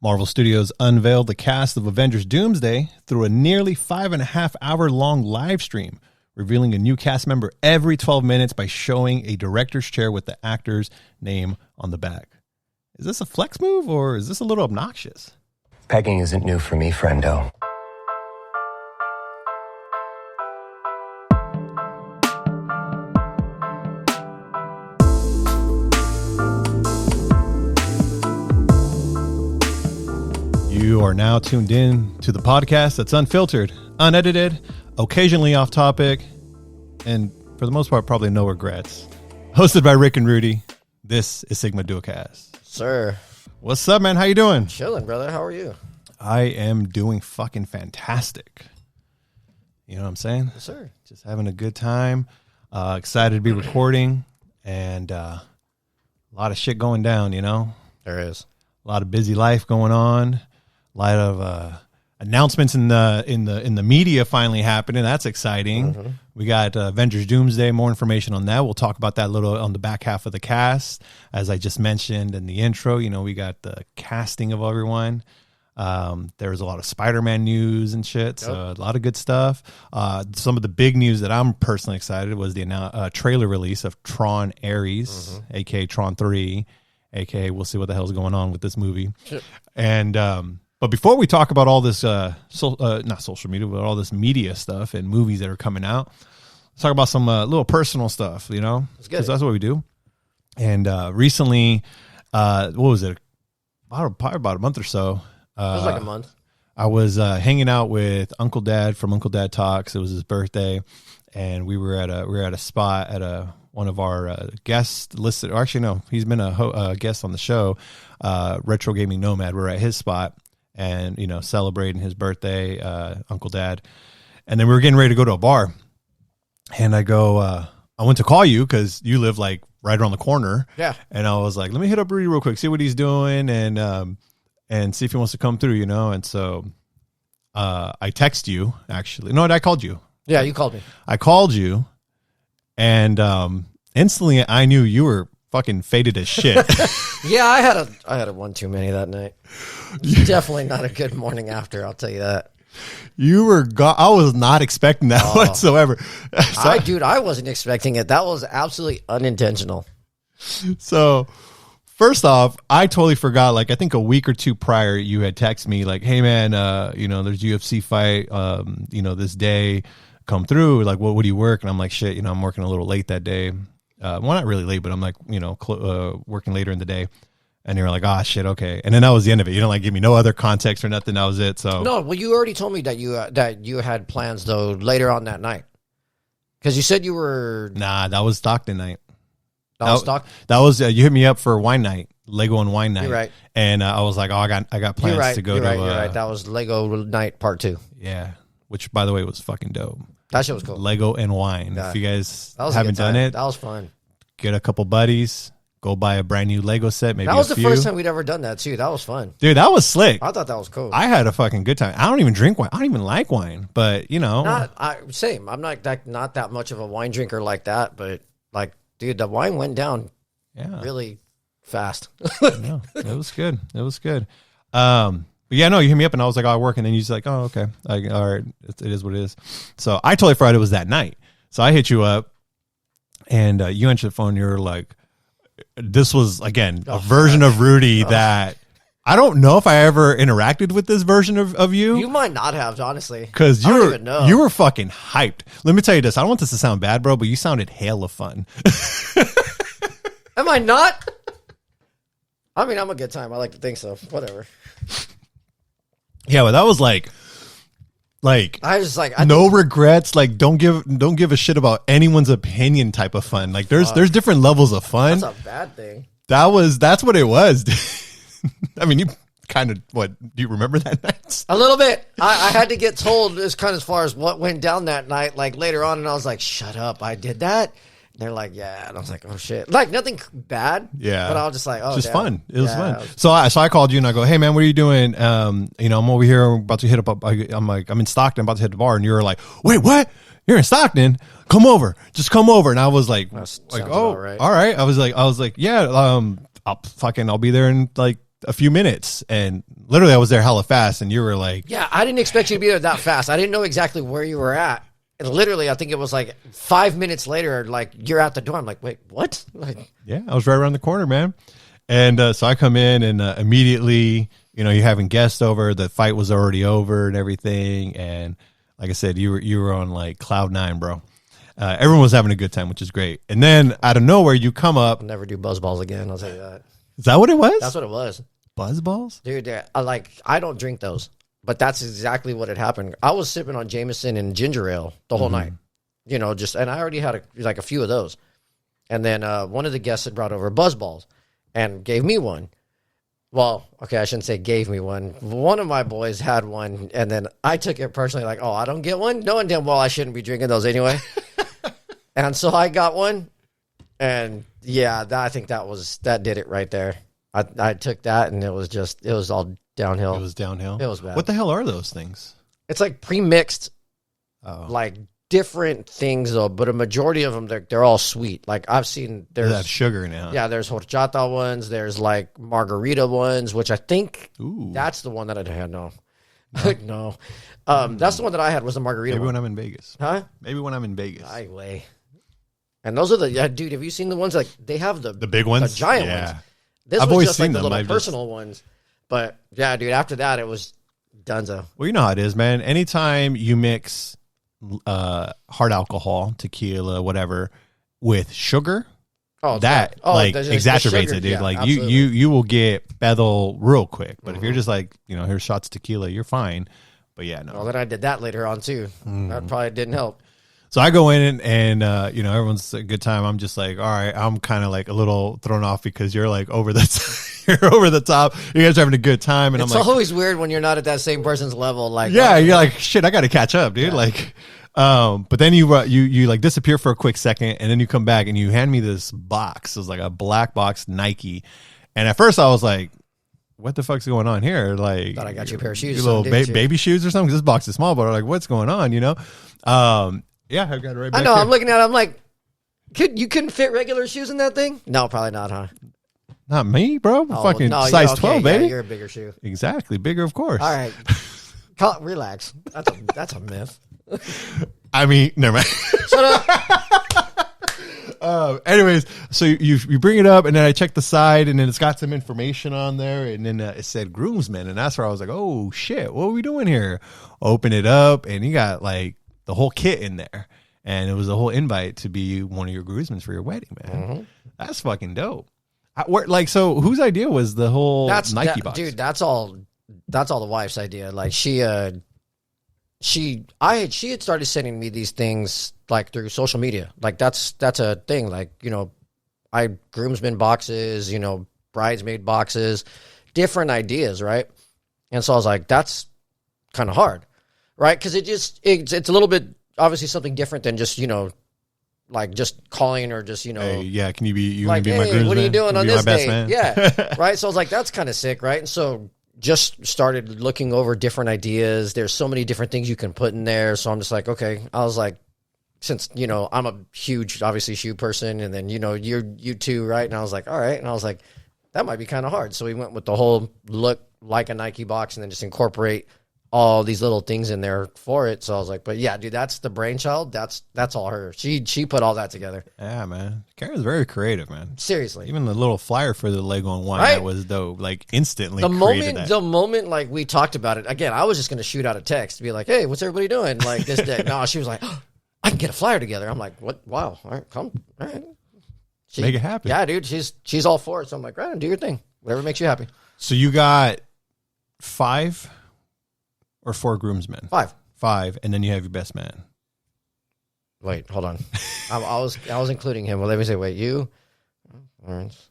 Marvel Studios unveiled the cast of Avengers Doomsday through a nearly 5.5-hour-long live stream, revealing a new cast member every 12 minutes by showing a director's chair with the actor's name on the back. Is this a flex move or is this a little obnoxious? Pegging isn't new for me, friendo. You are now tuned in to the podcast that's unfiltered, unedited, occasionally off topic, and for the most part, probably no regrets. Hosted by Rick and Rudy, this is Sigma Duocast. Sir. What's up, man? How you doing? Chilling, brother. How are you? I am doing fucking fantastic. You know what I'm saying? Yes, sir. Just having a good time. Excited to be recording, and a lot of shit going down, you know? There is. A lot of busy life going on. A lot of announcements in the media finally happening. That's exciting. Mm-hmm. We got Avengers Doomsday. More information on that. We'll talk about that a little on the back half of the cast. As I just mentioned in the intro, you know, we got the casting of everyone. There was a lot of Spider-Man news and shit. So a lot of good stuff. Some of the big news that I'm personally excited was the trailer release of Tron Ares, aka Tron 3, aka we'll see what the hell's going on with this movie. Shit. And but before we talk about all this, not social media, but all this media stuff and movies that are coming out, let's talk about some little personal stuff, you know, because that's what we do. And recently, what was it? Probably about a month or so. It was like a month. I was hanging out with Uncle Dad from Uncle Dad Talks. It was his birthday, and we were at a spot at one of our guests listed. Or actually, no, he's been a guest on the show, Retro Gaming Nomad. We're at his spot. And, you know, celebrating his birthday, Uncle Dad. And then we were getting ready to go to a bar. And I go, I went to call you because you live like right around the corner. Yeah. And I was like, let me hit up Rudy real quick, see what he's doing and see if he wants to come through, you know. And so I text you, actually. No, I called you. Yeah, you called me. I called you. And instantly I knew you were fucking faded as shit. Yeah, I had a one too many that night. Definitely not a good morning after, I'll tell you that. You were I was not expecting that whatsoever. So, I wasn't expecting it. That was absolutely unintentional. So, first off, I totally forgot. Like, I think a week or two prior, you had texted me like, "Hey, man, you know, there's UFC fight, you know, this day, come through. Like, what do you work?" And I'm like, "Shit, you know, I'm working a little late that day." Well, not really late, but I'm like, you know, working later in the day. And you're like, "Ah, shit, okay." And then that was the end of it. You don't like give me no other context or nothing. That was it. So no, well, you already told me that you had plans though later on that night, because you said you were. Nah, that was Stockton night. That was Stockton. That was you hit me up for wine night, Lego and wine night. You're right. And I was like, "Oh, I got plans to go to." You're right. That was Lego night part 2. Yeah, which by the way was fucking dope. That shit was cool. Lego and wine. Yeah. If you guys haven't done it, that was fun. Get a couple buddies. Go buy a brand new Lego set. Maybe that was the first time we'd ever done that too. That was fun, dude. That was slick. I thought that was cool. I had a fucking good time. I don't even drink wine. I don't even like wine, but you know, same. I'm not that much of a wine drinker like that, but like, dude, the wine went down, really fast. No, it was good. It was good. But yeah, no, you hit me up and I was like, "Oh, I work," and then you just like, "Oh, okay, all right, it is what it is." So I totally forgot it was that night. So I hit you up, and you answered the phone. You're like. This was, again, a version of Rudy that I don't know if I ever interacted with this version of you. You might not have, honestly. Because you were fucking hyped. Let me tell you this. I don't want this to sound bad, bro, but you sounded hella fun. Am I not? I mean, I'm a good time. I like to think so. Whatever. Yeah, but that was like I was like no regrets, like don't give a shit about anyone's opinion type of fun. Like there's different levels of fun. That's a bad thing. That's what it was. I mean, you kind of do you remember that night? A little bit. I had to get told as far as what went down that night, like later on, and I was like, "Shut up, I did that." And they're like, "Yeah," and I was like, "Oh shit!" Like nothing bad. Yeah, but I was just like, "Oh, just damn. Fun." It was fun. So I called you and I go, "Hey man, what are you doing?" You know, I'm over here. I'm about to hit up. I'm like, I'm in Stockton. I'm about to hit the bar, and you were like, "Wait, what? You're in Stockton? Come over. Just come over." And I was like, "Oh, right. All right." I was like, "Yeah, I'll be there in like a few minutes, and literally I was there hella fast, and you were like, yeah, I didn't expect you to be there that fast. I didn't know exactly where you were at. And literally, I think it was like 5 minutes later, like you're at the door. I'm like, wait, what? Like, yeah, I was right around the corner, man. And so I come in, and immediately, you know, you're having guests over. The fight was already over and everything. And like I said, you were on like cloud nine, bro. Everyone was having a good time, which is great. And then out of nowhere, you come up. I'll never do buzz balls again. I'll tell you that. Is that what it was? That's what it was. Buzz balls? Dude, I don't drink those. But that's exactly what had happened. I was sipping on Jameson and ginger ale the whole night, you know, and I already had a few of those. And then one of the guests had brought over buzz balls and gave me one. Well, okay, I shouldn't say gave me one. One of my boys had one, and then I took it personally like, oh, I don't get one? Knowing damn well I shouldn't be drinking those anyway. And so I got one, and yeah, I think that did it right there. I took that, and it was all downhill. It was downhill? It was bad. What the hell are those things? It's like pre-mixed, like different things though, but a majority of them, they're all sweet. Like I've seen They have sugar in it, huh? Yeah, there's horchata ones, there's like margarita ones, which I think that's the one that I had. No. No. That's the one that I had was the margarita Maybe one. when I'm in Vegas. Huh? Maybe when I'm in Vegas. I way. And those are dude, have you seen the ones like they have the big ones? The giant ones. This I've was always just seen like the them. little personal ones. But yeah, dude, after that it was dunzo. Well, you know how it is, man. Anytime you mix hard alcohol, tequila, whatever, with sugar, exacerbates sugar, it, dude. yeah, like absolutely. you will get Bethel real quick. But if you're just like, you know, here's shots of tequila, you're fine. But yeah, no. Well, then I did that later on too. That probably didn't help. So I go in and you know, everyone's a good time. I'm just like, all right, I'm kind of like a little thrown off because you're like over the you're over the top. You guys are having a good time, and It's I'm like, always weird when you're not at that same person's level. Like, yeah, you're like, shit, I got to catch up, dude. Yeah. Like, but then you like disappear for a quick second, and then you come back and you hand me this box. It was like a black box Nike, and at first I was like, what the fuck's going on here? Like, thought I got you a pair of shoes, little baby shoes or something. 'Cause this box is small, but I'm like, what's going on? You know? Yeah, I've got it right back I know. here. I'm looking at it. I'm like, you couldn't fit regular shoes in that thing? No, probably not, huh? Not me, bro. Fucking no, size okay, 12, baby. Yeah, you're a bigger shoe. Exactly. Bigger, of course. All right. Relax. That's a myth. I mean, never mind. Shut up. Anyways, so you bring it up, and then I check the side, and then it's got some information on there, and then it said groomsman, and that's where I was like, oh, shit, what are we doing here? Open it up, and you got, like, the whole kit in there, and it was a whole invite to be one of your groomsmen for your wedding, man. Mm-hmm. That's fucking dope. So whose idea was the whole Nike box? Dude, that's all the wife's idea. Like she had started sending me these things like through social media. Like that's a thing. Like, you know, groomsmen boxes, you know, bridesmaid boxes, different ideas, right? And so I was like, that's kind of hard, right? Because it's a little bit obviously something different than just, you know, like just calling or just, you know, hey, yeah, can you be like, be hey, my groomsman? What are you doing on this day? Man? Yeah, right. So I was like, that's kind of sick, right? And so just started looking over different ideas. There's so many different things you can put in there. So I'm just like, okay. I was like, since, you know, I'm a huge, obviously, shoe person, and then, you know, you too, right? And I was like, all right. And I was like, that might be kind of hard. So we went with the whole look like a Nike box and then just incorporate all these little things in there for it. So I was like, but yeah, dude, that's the brainchild. That's all her. She put all that together. Yeah, man. Karen's very creative, man. Seriously. Even the little flyer for the Lego and wine, right? That was dope. Like instantly. The moment like we talked about it, again, I was just going to shoot out a text to be like, hey, what's everybody doing? Like this day. No, she was like, oh, I can get a flyer together. I'm like, what? Wow. All right, come. All right. Make it happen. Yeah, dude. She's all for it. So I'm like, right, do your thing. Whatever makes you happy. So you got 5 or 4 groomsmen? 5, and then you have your best man. Wait, hold on. I was including him. Well, let me say, wait, you, Lawrence.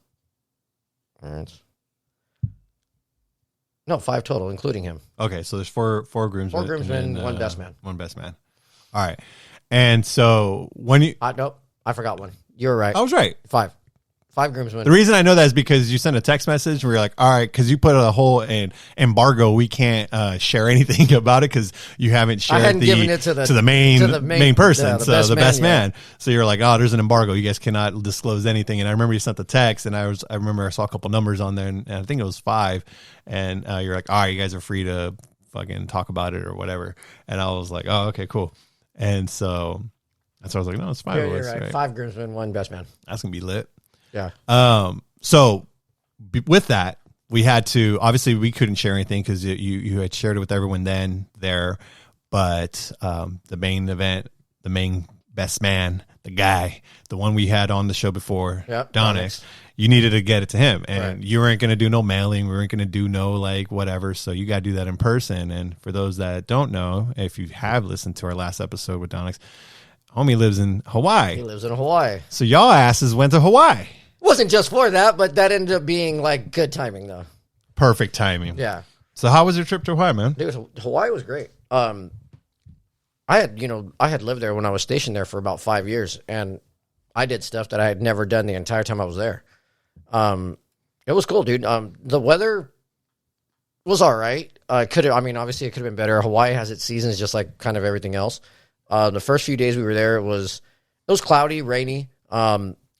No, 5 total, including him. Okay, so there's 4 groomsmen. 4 groomsmen, one best man. One best man. All right, and so when you, nope, I forgot one. You were right. I was right. 5. 5 groomsmen. The reason I know that is because you sent a text message where you're like, all right, because you put a whole embargo. We can't share anything about it because you haven't shared given it to the main person, yeah, the best man. So you're like, oh, there's an embargo. You guys cannot disclose anything. And I remember you sent the text, and I remember I saw a couple numbers on there, and I think it was 5. And you're like, all right, you guys are free to fucking talk about it or whatever. And I was like, oh, okay, cool. And so that's why I was like, no, it's 5 of us. Right. 5 groomsmen, 1 best man. That's gonna be lit. Yeah. So with that, we had to, obviously we couldn't share anything because you had shared it with everyone there, but the main event, the main best man, the guy, the one we had on the show before, Donix, you needed to get it to him, and you weren't going to do no mailing. We weren't going to do no like whatever. So you got to do that in person. And for those that don't know, if you have listened to our last episode with Donix, homie lives in Hawaii. He lives in Hawaii. So y'all asses went to Hawaii. Wasn't just for that, but that ended up being like good timing though. Perfect timing. Yeah. So how was your trip to Hawaii, man? Dude, Hawaii was great. I had lived there when I was stationed there for about 5 years, and I did stuff that I had never done the entire time I was there. It was cool, dude. The weather was all right. Obviously it could have been better. Hawaii has its seasons just like kind of everything else. The first few days we were there, it was cloudy, rainy.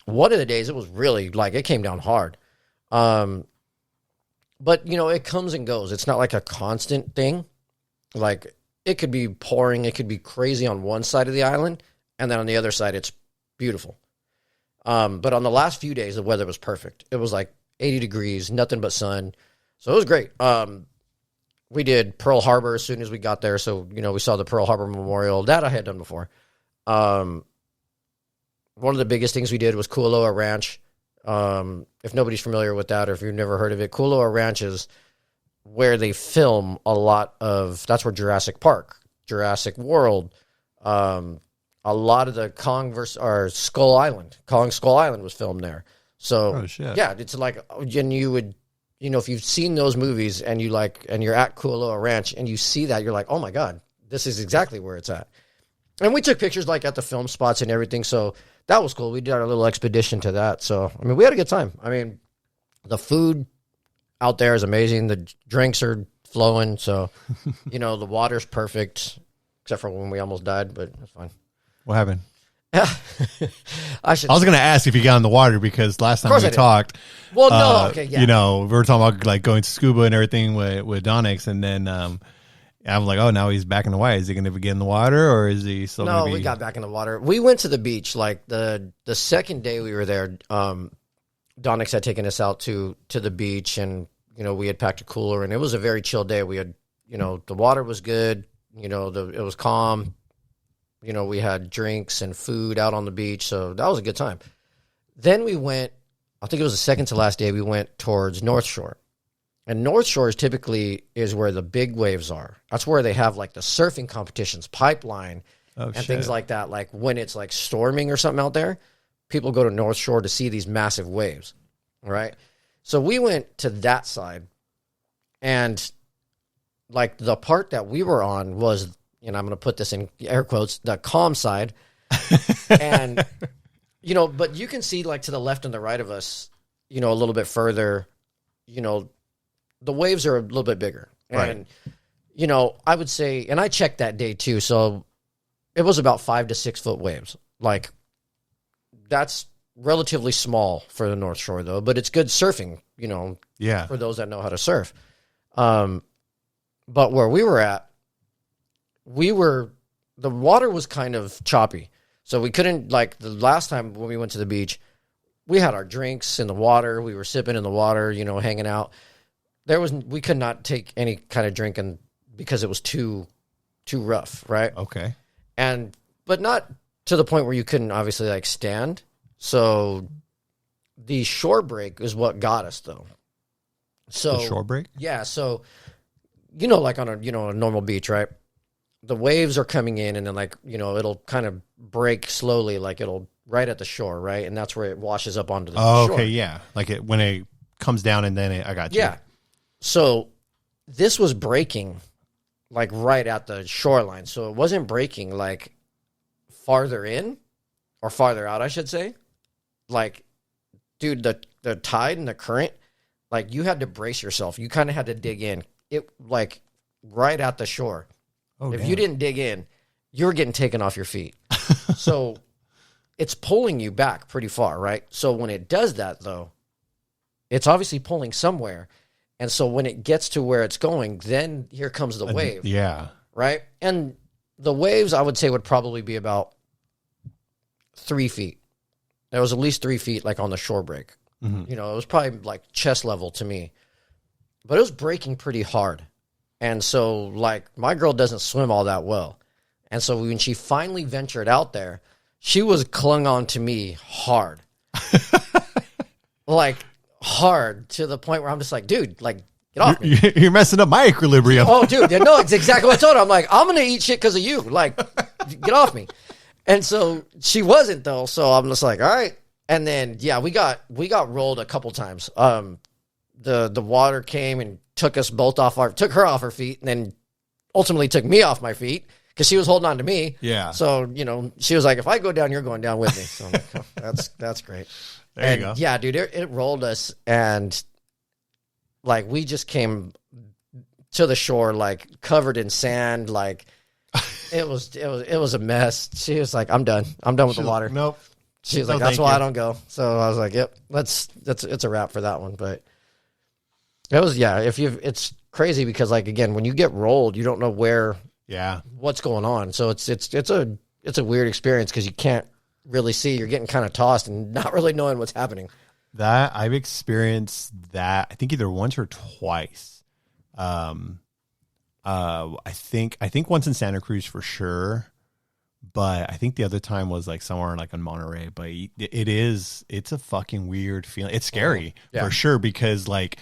One of the days it was really like it came down hard. But it comes and goes. It's not like a constant thing. Like it could be pouring, it could be crazy on one side of the island, and then on the other side it's beautiful. But on the last few days the weather was perfect. It was like 80 degrees, nothing but sun. So it was great. We did Pearl Harbor as soon as we got there. So, we saw the Pearl Harbor Memorial. That I had done before. One of the biggest things we did was Kualoa Ranch. If nobody's familiar with that or if you've never heard of it, Kualoa Ranch is where they film a lot of, that's where Jurassic Park, Jurassic World, a lot of the Kong Skull Island was filmed there. So, yeah, it's like, and you would, if you've seen those movies and you're at Kualoa Ranch and you see that, you're like, oh my God, this is exactly where it's at. And we took pictures like at the film spots and everything. So that was cool. We did our little expedition to that. So, we had a good time. The food out there is amazing. The drinks are flowing. So, the water's perfect, except for when we almost died, but that's fine. What happened? I was going to ask if you got in the water because last time we talked, well, no, okay, yeah. We were talking about like going to scuba and everything with Donix, and then I'm like, oh, now he's back in Hawaii. Is he going to get in the water, or is he still? No, we got back in the water. We went to the beach like the second day we were there. Donix had taken us out to the beach, and we had packed a cooler, and it was a very chill day. We had the water was good. It was calm. We had drinks and food out on the beach, so that was a good time. Then we went, I think it was the second to last day, we went towards North Shore. And North Shore is where the big waves are. That's where they have like the surfing competitions, pipeline, things like that. Like when it's like storming or something out there, people go to North Shore to see these massive waves, right? So we went to that side, and like the part that we were on was, I'm going to put this in air quotes, the calm side. And, but you can see like to the left and the right of us, a little bit further, the waves are a little bit bigger. And, I would say, and I checked that day too. So it was about 5 to 6 foot waves. Like that's relatively small for the North Shore though, but it's good surfing, for those that know how to surf. But where we were at, the water was kind of choppy. So we couldn't, like the last time when we went to the beach, we had our drinks in the water. We were sipping in the water, hanging out. We could not take any kind of drinking because it was too rough, right? Okay. But not to the point where you couldn't obviously like stand. So the shore break is what got us though. So the shore break? Yeah. So, like on a normal beach, right? The waves are coming in and then like, it'll kind of break slowly, like it'll right at the shore, right? And that's where it washes up onto the shore. Okay, yeah. Like when it comes down and then I got you. Yeah. So this was breaking like right at the shoreline. So it wasn't breaking like farther in or farther out, I should say. Like dude, the tide and the current, like you had to brace yourself. You kind of had to dig in. It like right at the shore. Oh, if damn. you didn't dig in, you were getting taken off your feet. So it's pulling you back pretty far, right? So when it does that, though, it's obviously pulling somewhere. And so when it gets to where it's going, then here comes the wave. Yeah. Right? And the waves, I would say, would probably be about 3 feet. There was at least 3 feet, like on the shore break. Mm-hmm. You know, it was probably like chest level to me. But it was breaking pretty hard. And so, like, my girl doesn't swim all that well. And so when she finally ventured out there, she was clung on to me hard. Like, hard to the point where I'm just like, dude, like, get off me. You're messing up my equilibrium. Oh, dude, no, it's exactly what I told her. I'm like, I'm going to eat shit because of you. Like, get off me. And so she wasn't, though. So I'm just like, all right. And then, yeah, we got rolled a couple times. The water came and took us both took her off her feet, and then ultimately took me off my feet because she was holding on to me. Yeah. So, you know, she was like, if I go down, you're going down with me. So I'm like, oh, that's great. There you go. Yeah, dude, it rolled us, and like we just came to the shore like covered in sand, like it was a mess. She was like, I'm done with the water. Nope. She was like, that's why I don't go. So I was like, yep, it's a wrap for that one. But it was, yeah, it's crazy because, like, again, when you get rolled, you don't know what's going on. So it's a weird experience because you can't really see. You're getting kind of tossed and not really knowing what's happening. That I've experienced that, I think either once or twice. I think once in Santa Cruz for sure, but I think the other time was like somewhere like in Monterey. But it's a fucking weird feeling. It's scary for sure because, like,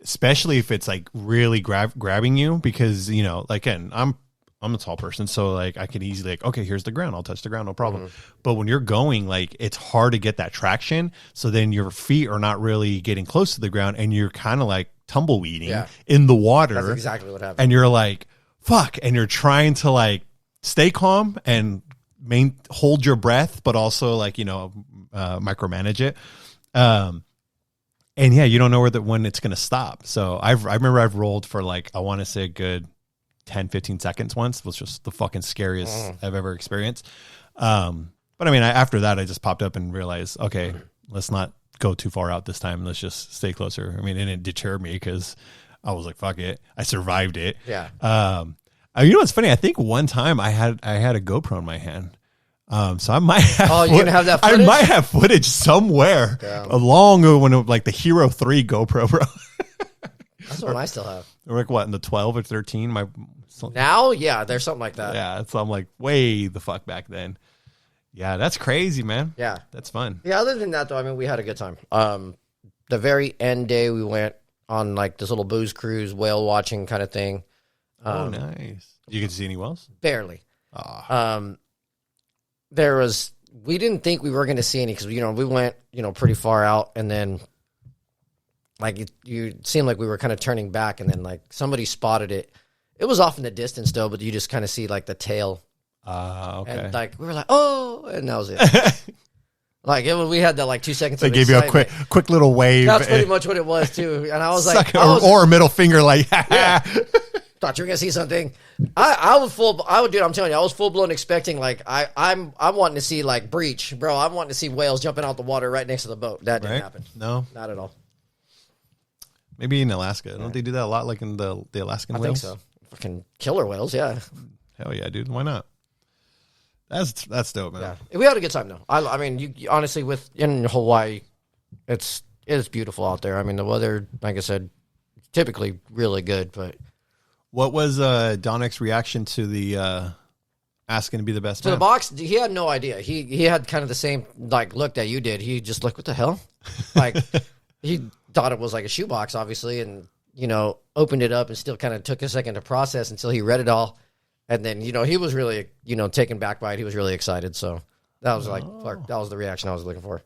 especially if it's like really grabbing you, because, you know, like, and I'm a tall person, so like I can easily like, okay, here's the ground, I'll touch the ground, no problem. Mm-hmm. But when you're going, like, it's hard to get that traction, so then your feet are not really getting close to the ground, and you're kind of like tumbleweeding in the water. That's exactly what happened. And you're like, fuck, and you're trying to like stay calm and hold your breath, but also, like, you know, micromanage it. And yeah, you don't know when it's going to stop. So I remember I've rolled for like, I want to say a good 10, 15 seconds once. It was just the fucking scariest I've ever experienced. But I mean, after that, I just popped up and realized, okay, let's not go too far out this time. Let's just stay closer. I mean, and it deterred me because I was like, fuck it. I survived it. Yeah. You know what's funny? I think one time I had a GoPro in my hand. So I might have. Oh, you're gonna have that footage? I might have footage somewhere long ago when it was like the Hero 3 GoPro, bro. That's what I still have. Or like what, in the 12 or 13? Now, yeah, there's something like that. Yeah, so I'm like way the fuck back then. Yeah, that's crazy, man. Yeah, that's fun. Yeah, other than that, though, I mean, we had a good time. The very end day, we went on like this little booze cruise, whale watching kind of thing. Oh, nice. You get to see any whales? Barely. We didn't think we were going to see any because, you know, we went, you know, pretty far out, and then like you seemed like we were kind of turning back, and then like somebody spotted it. It was off in the distance though, but you just kind of see like the tail. Okay. And like we were like, oh, and that was it. Like we had that like 2 seconds. They gave you a quick little wave. That's pretty much what it was too. And I was like, or a middle finger, like, yeah. Thought you were gonna see something. I'm telling you, I was full blown expecting, like, I'm wanting to see like breach, bro. I'm wanting to see whales jumping out the water right next to the boat. That didn't happen. No, not at all. Maybe in Alaska. Don't they do that a lot, like in the Alaskan whales? I think so. Fucking killer whales, yeah. Hell yeah, dude. Why not? That's dope, man. Yeah. We had a good time though. I mean, you honestly, in Hawaii, it's beautiful out there. I mean, the weather, like I said, typically really good. But what was Donix's reaction to the asking to be the best man? To the box, he had no idea. He had kind of the same like look that you did. He just like, what the hell? Like he thought it was like a shoebox, obviously, and, you know, opened it up and still kind of took a second to process until he read it all. And then, you know, he was really, you know, taken back by it. He was really excited. So that was like, that was the reaction I was looking for.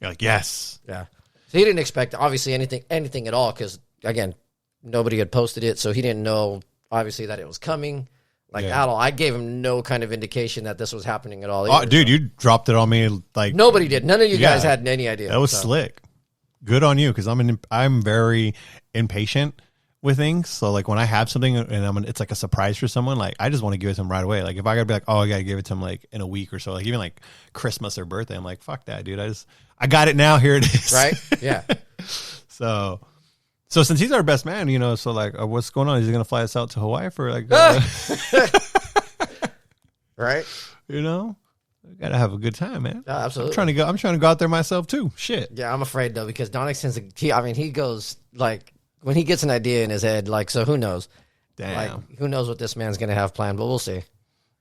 You're like, yes. Yeah. So he didn't expect, obviously, anything at all because, again, nobody had posted it. So he didn't know, obviously, that it was coming. Like, at all. I gave him no kind of indication that this was happening at all. Either, dude, you dropped it on me like... Nobody did. None of you guys had any idea. That was slick. good on you, because I'm very impatient with things. So like when I have something and it's like a surprise for someone, like I just want to give it to them right away. Like if I gotta be like, oh, I gotta give it to them like in a week or so, like even like Christmas or birthday, I'm like, fuck that, dude. I got it now. Here it is. Right? Yeah. So since he's our best man, so like, what's going on? Is he gonna fly us out to Hawaii for like, right? We gotta have a good time, man. Yeah, absolutely. I'm trying to go out there myself too. Shit. Yeah, I'm afraid though, because Donix tends to. He goes like when he gets an idea in his head, like, so who knows? Damn. Like, who knows what this man's gonna have planned? But we'll see.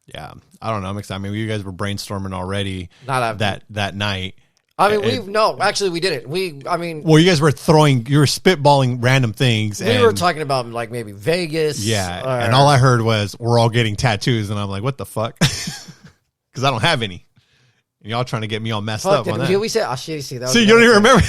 Yeah, I don't know. I'm excited. I mean, you guys were brainstorming already Not that night. I mean, actually, we didn't. Well, you guys were spitballing random things. We were talking about like maybe Vegas. Yeah, and all I heard was we're all getting tattoos, and I'm like, what the fuck? Because I don't have any. And y'all trying to get me all messed up on that. We said, oh shit, see that. See, you don't even remember.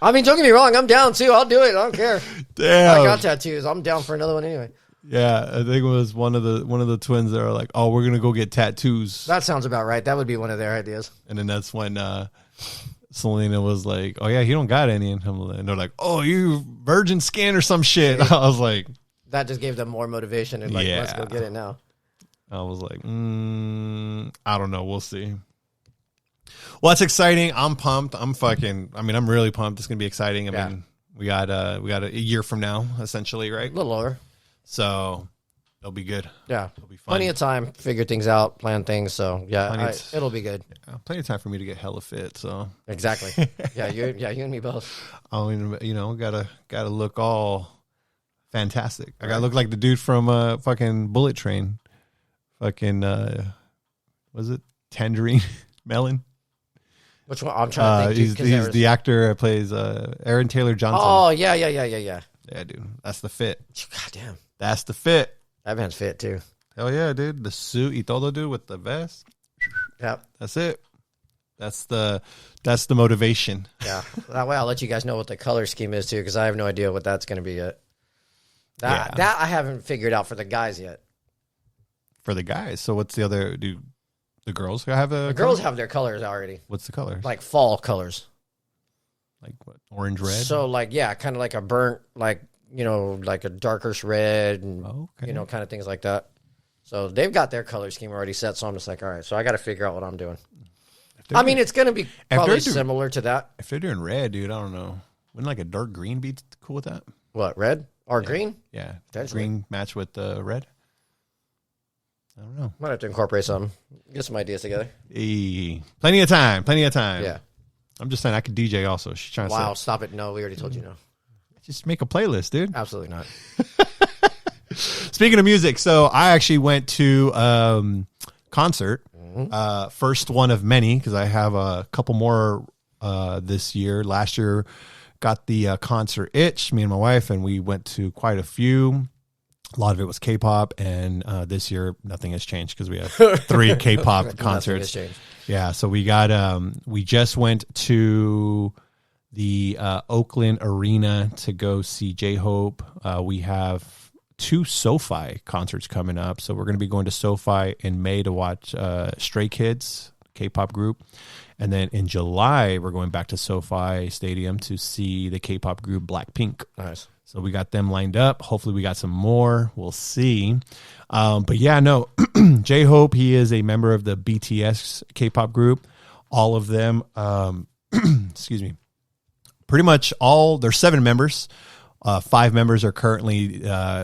I mean, don't get me wrong. I'm down too. I'll do it. I don't care. Damn. I got tattoos. I'm down for another one anyway. Yeah, I think it was one of the twins that are like, "Oh, we're gonna go get tattoos." That sounds about right. That would be one of their ideas. And then that's when Selena was like, "Oh yeah, he don't got any," and they're like, "Oh, you virgin skin or some shit." I was like, that just gave them more motivation and like, let's go get it now. I was like, I don't know. We'll see. Well, it's exciting. I'm pumped. I'm really pumped. It's gonna be exciting. I mean, we got a year from now, essentially, right? A little lower. So it'll be good. Yeah. It'll be fun. Plenty of time, figure things out, plan things. So yeah, it'll be good. Yeah, plenty of time for me to get hella fit. So exactly. you and me both. I mean, gotta look all fantastic. I gotta look like the dude from fucking Bullet Train. Fucking was it Tangerine Melon? Which one? I'm trying to think. He's the actor that plays Aaron Taylor Johnson. Oh yeah. Yeah, dude, that's the fit. God damn, that's the fit. That man's fit too. Hell yeah, dude. The suit, y todo, dude, with the vest. Yep, that's it. That's the motivation. Yeah, that way I'll let you guys know what the color scheme is too, because I have no idea what that's going to be yet. That I haven't figured out for the guys yet. For the guys, so what's the other? Do the girls have a? The girls have their colors already. What's the color? Like fall colors. Like what? Orange, red? So like, yeah, kind of like a burnt, like, like a darkish red and, kind of things like that. So they've got their color scheme already set. So I'm just like, all right, so I got to figure out what I'm doing. I mean, it's going to be probably similar to that. If they're doing red, dude, I don't know. Wouldn't like a dark green be cool with that? What, red or green? Yeah. Green match with the red? I don't know. Might have to incorporate some. Get some ideas together. Hey, plenty of time. Yeah. I'm just saying I could DJ also. She's trying to say. Wow, stop it. No, we already told you no. Just make a playlist, dude. Absolutely not. Speaking of music, so I actually went to concert. First one of many, because I have a couple more this year. Last year, got the concert itch, me and my wife, and we went to quite a few. A lot of it was K-pop, and this year nothing has changed because we have 3 K-pop concerts. Yeah, so we got we just went to the Oakland Arena to go see J-Hope. We have 2 SoFi concerts coming up, so we're going to be going to SoFi in May to watch Stray Kids, K-pop group, and then in July we're going back to SoFi Stadium to see the K-pop group Blackpink. Nice. So we got them lined up. Hopefully we got some more. We'll see. But yeah, no, J-Hope, he is a member of the BTS K-pop group. All of them, excuse me, pretty much all, there's 7 members. 5 members are currently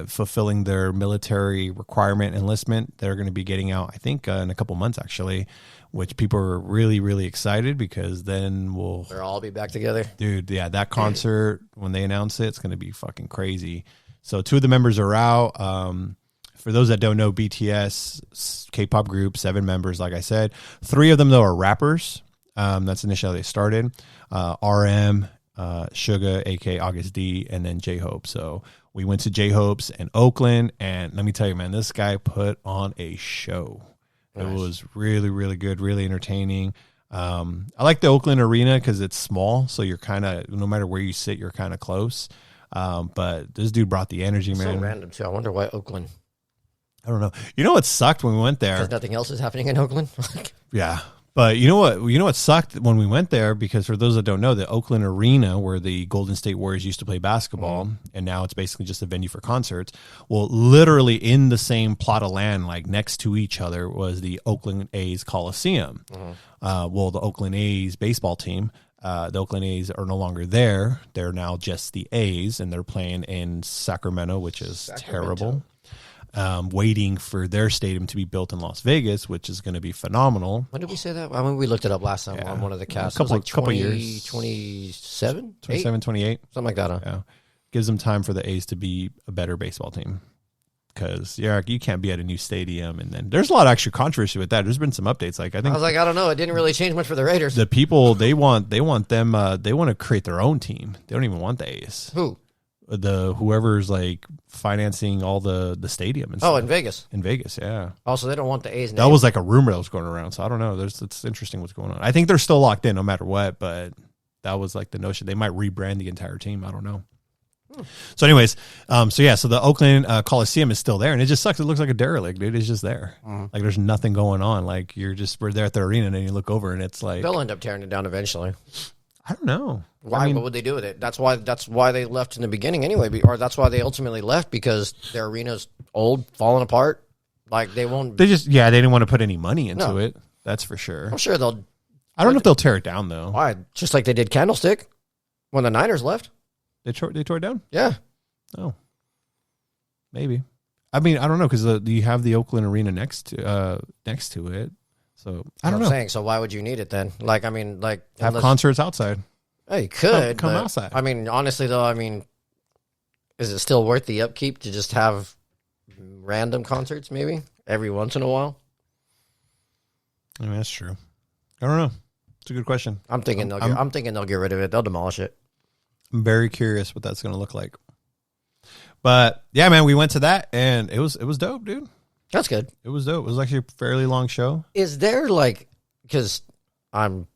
fulfilling their military requirement enlistment. They're going to be getting out, I think, in a couple months, actually, which people are really, really excited because then we'll all be back together. Dude, yeah, that concert, when they announce it, it's going to be fucking crazy. So 2 of the members are out. For those that don't know, BTS, K-pop group, 7 members, like I said. 3 of them, though, are rappers. That's initially how they started. RM, Suga, a.k.a. August D, and then J-Hope. So we went to J-Hope's in Oakland, and let me tell you, man, this guy put on a show. Nice. It was really, really good, really entertaining. I like the Oakland Arena because it's small, so you're kind of, no matter where you sit, you're kind of close. But this dude brought the energy, man. So random, too. I wonder why Oakland. I don't know. You know what sucked when we went there? Because nothing else is happening in Oakland? Yeah. But you know what sucked when we went there, because for those that don't know, the Oakland Arena where the Golden State Warriors used to play basketball, and now it's basically just a venue for concerts. Well, literally in the same plot of land, like next to each other, was the Oakland A's Coliseum. Well, the Oakland A's baseball team, the Oakland A's are no longer there. They're now just the A's, and they're playing in Sacramento, which is terrible. Waiting for their stadium to be built in Las Vegas, which is going to be phenomenal. When did we say that? I mean, we looked it up last time on one of the casts. Couple years. 27? 27, 28. Something like that, huh? Yeah. Gives them time for the A's to be a better baseball team. Because you can't be at a new stadium, and then there's a lot of extra controversy with that. There's been some updates. I was like, I don't know. It didn't really change much for the Raiders. The people they want them. They want to create their own team. They don't even want the A's. Who? Whoever's like financing all the stadium and stuff. Oh, in Vegas. In Vegas, yeah. Also, they don't want the A's name. That was like a rumor that was going around, so I don't know. It's interesting what's going on. I think they're still locked in no matter what, but that was like the notion. They might rebrand the entire team. I don't know. So anyways, so the Oakland Coliseum is still there, and it just sucks. It looks like a derelict, dude. It's just there. Like there's nothing going on. Like we're there at the arena, and then you look over, and it's like... They'll end up tearing it down eventually. I don't know. Why? What would they do with it? That's why they left in the beginning anyway, or that's why they ultimately left, because their arena's old, falling apart. Like they won't. They didn't want to put any money into it. That's for sure. I'm sure they'll. I don't know if they'll tear it down though. Why? Just like they did Candlestick when the Niners left. They tore it down. Yeah. Oh. Maybe. I mean, I don't know, because you have the Oakland Arena next to it. So I don't know. I'm saying, so why would you need it then? Like, I mean, like have concerts outside. Oh, you could come outside. I mean, honestly though, is it still worth the upkeep to just have random concerts maybe every once in a while? I mean, that's true. I don't know. It's a good question. I'm thinking they'll get rid of it. They'll demolish it. I'm very curious what that's going to look like. But yeah, man, we went to that and it was dope, dude. That's good. It was dope. It was actually a fairly long show. Is there because I'm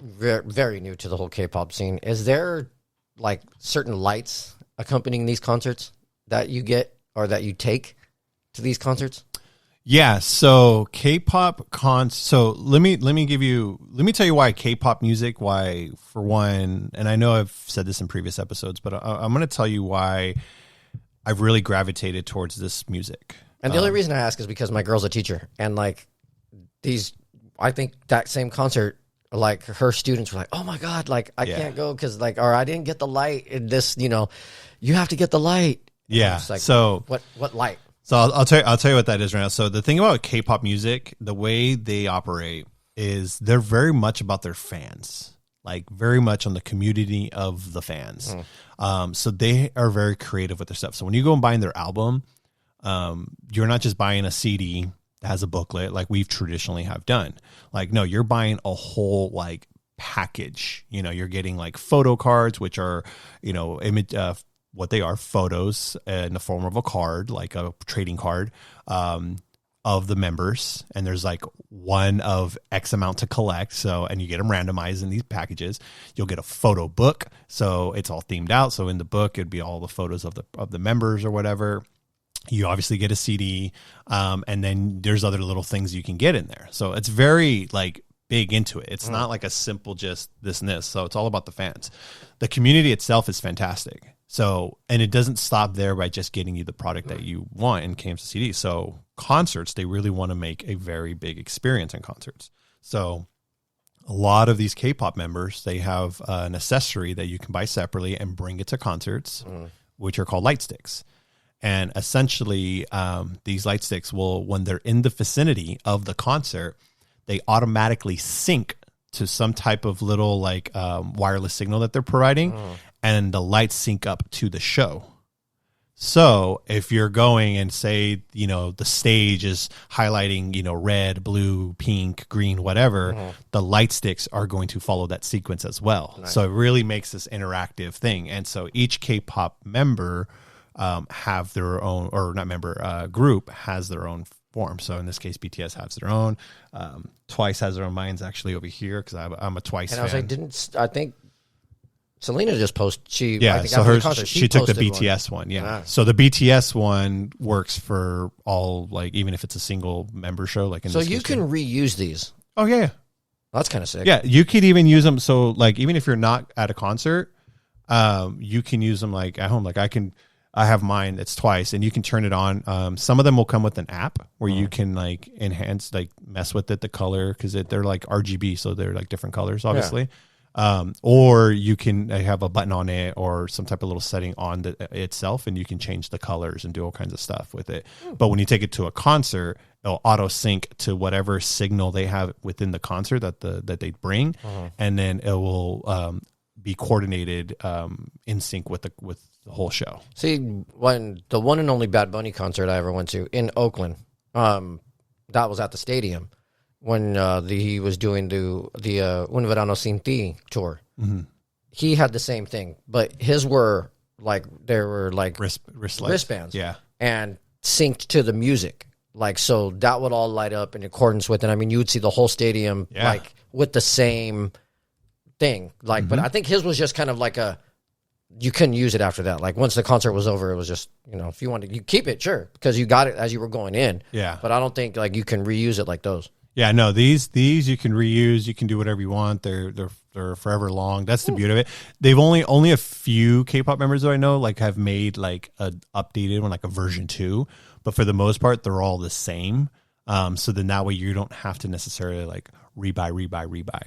very, very new to the whole K-pop scene, is there like certain lights accompanying these concerts that you get or that you take to these concerts? Yeah, so K-pop so let me tell you why K-pop music, why for one, and I know I've said this in previous episodes, but I'm going to tell you why I've really gravitated towards this music. And the only reason I ask is because my girl's a teacher, and like I think that same concert, like her students were like, "Oh my god, like I can't go because or I didn't get the light in this, you have to get the light." Yeah. Like, so what light? So I'll tell you what that is right now. So the thing about K-pop music, the way they operate is they're very much about their fans, like very much on the community of the fans. So they are very creative with their stuff. So when you go and buy their album, you're not just buying a CD that has a booklet like we've traditionally have done. Like, no, you're buying a whole like package. You're getting like photo cards, which are, what they are, photos in the form of a card, like a trading card, of the members. And there's like one of X amount to collect. So, and you get them randomized in these packages. You'll get a photo book. So it's all themed out. So in the book, it'd be all the photos of the members or whatever. You obviously get a CD. And then there's other little things you can get in there. So it's very like big into it. It's not like a simple just this and this. So it's all about the fans. The community itself is fantastic. So, and it doesn't stop there by just getting you the product that you want in games of CD. So concerts, they really want to make a very big experience in concerts. So a lot of these K-pop members, they have an accessory that you can buy separately and bring it to concerts, which are called light sticks. And essentially, these light sticks will, when they're in the vicinity of the concert, they automatically sync to some type of little like wireless signal that they're providing. And the lights sync up to the show. So if you're going and say, the stage is highlighting, red, blue, pink, green, whatever, the light sticks are going to follow that sequence as well. Nice. So it really makes this interactive thing. And so each K-pop member have their own, or not member, group has their own form. So in this case, BTS has their own. Twice has their own. Mine's actually over here because I'm a Twice fan. And I was like, I think Selena just posted. She took the BTS one. Yeah. Ah. So the BTS one works for all, like even if it's a single member show, like in so this you can reuse these. Oh yeah. That's kind of sick. Yeah, you could even use them. So, like, even if you're not at a concert, you can use them like at home. Like, I have mine. It's twice, and you can turn it on. Some of them will come with an app where you can like enhance, like mess with it, the color, because they're like RGB, so they're like different colors, obviously. Or you can have a button on it or some type of little setting on itself, and you can change the colors and do all kinds of stuff with it. But when you take it to a concert, it'll auto sync to whatever signal they have within the concert that they bring, and then it will be coordinated in sync with the whole show. See, when the one and only Bad Bunny concert I ever went to in Oakland, that was at the stadium. When he was doing the Un Verano Sin Ti tour, he had the same thing, but his were like wristbands, and synced to the music, like so that would all light up in accordance with it. I mean, you would see the whole stadium like with the same thing, like. But I think his was just kind of like you couldn't use it after that. Like once the concert was over, it was just if you wanted, you keep it, sure, because you got it as you were going in. Yeah, but I don't think like you can reuse it like those. Yeah, no, these you can reuse. You can do whatever you want. They're forever long. That's the beauty of it. They've only a few K-pop members that I know like have made like a updated one, like a version 2. But for the most part, they're all the same. So then that way you don't have to necessarily like rebuy